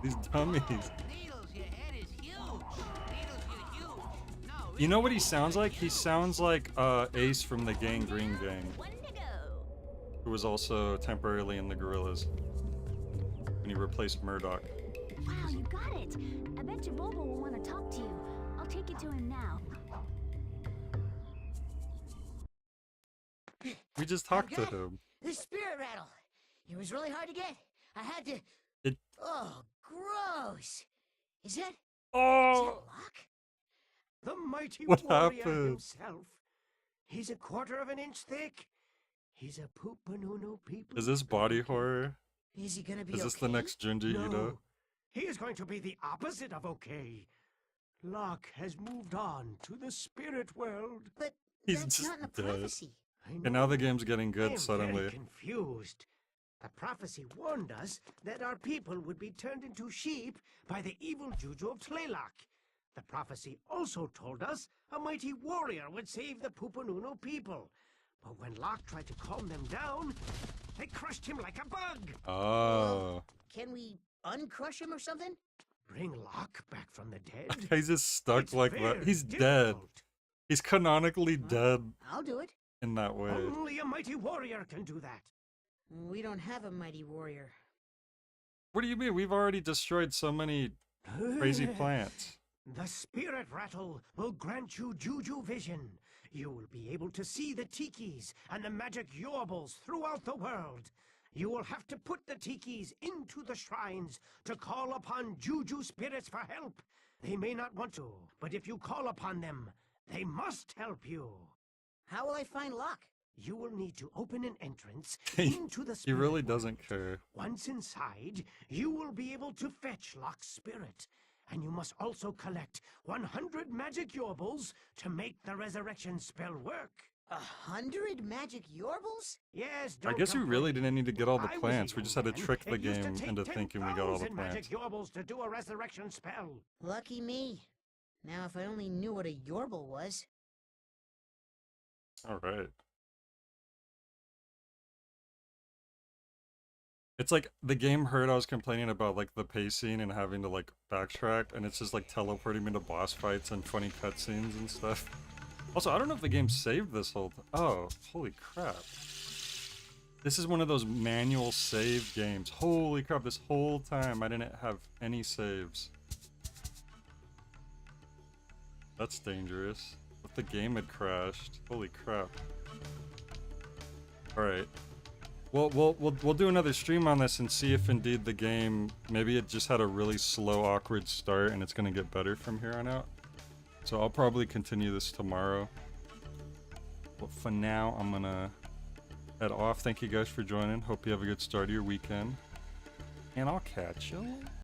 These dummies. Needles, your head is huge. Needles, you're huge. No, You know what he sounds like? He sounds like Ace from the Gangrene Gang, One to go. who was also temporarily in the Gorillas. And he replaced Murdoch. Wow, you got it. I bet your Bobo will want to talk to you. I'll take you to him now. We just talked to Good. him. The spirit rattle. It was really hard to get. I had to. It- Oh, gross. Is that Oh! luck? The mighty What warrior happened? himself. He's a quarter of an inch thick. He's a poopanunu people. Is this body horror? Is he gonna be Is this okay? the next Junji Ito? No, he is going to be the opposite of okay. Locke has moved on to the spirit world. But He's that's just not in the dead. prophecy. I And now the know. game's getting I good am suddenly. very confused. The prophecy warned us that our people would be turned into sheep by the evil Juju of Tlaylock. The prophecy also told us a mighty warrior would save the Pupanunu people. But when Locke tried to calm them down, they crushed him like a bug. Oh. Can we uncrush him or something? Bring Locke back from the dead? He's just stuck It's like that. very He's dead. difficult. He's canonically dead I'll do it. in that way. Only a mighty warrior can do that. We don't have a mighty warrior. What do you mean? We've already destroyed so many crazy plants. The spirit rattle will grant you Juju vision. You will be able to see the tikis and the magic yorbles throughout the world. You will have to put the tikis into the shrines to call upon Juju spirits for help. They may not want to, but if you call upon them, they must help you. How will I find Locke? You will need to open an entrance He- into the He spirit really world. doesn't care. Once inside, you will be able to fetch Locke's spirit. And you must also collect 100 magic yorbles to make the resurrection spell work. 100 magic yorbles? Yes, I don't guess we really complain. didn't need to get all the I was a plants. We just had to young man. trick the It used to game take into thinking we got all the 10,000 plants. magic yorbles to do a resurrection spell. Lucky me. Now if I only knew what a yorble was. All right. It's like the game heard I was complaining about like the pacing and having to like backtrack, and it's just like teleporting me to boss fights and funny cutscenes and stuff. Also, I don't know if the game saved this whole Oh, holy crap. This is one of those manual save games. Holy crap, this whole time I didn't have any saves. That's dangerous. If the game had crashed. Holy crap. Alright. We'll do another stream on this and see if indeed the game, maybe it just had a really slow, awkward start and it's gonna get better from here on out. So I'll probably continue this tomorrow. But for now, I'm gonna head off. Thank you guys for joining. Hope you have a good start of your weekend. And I'll catch you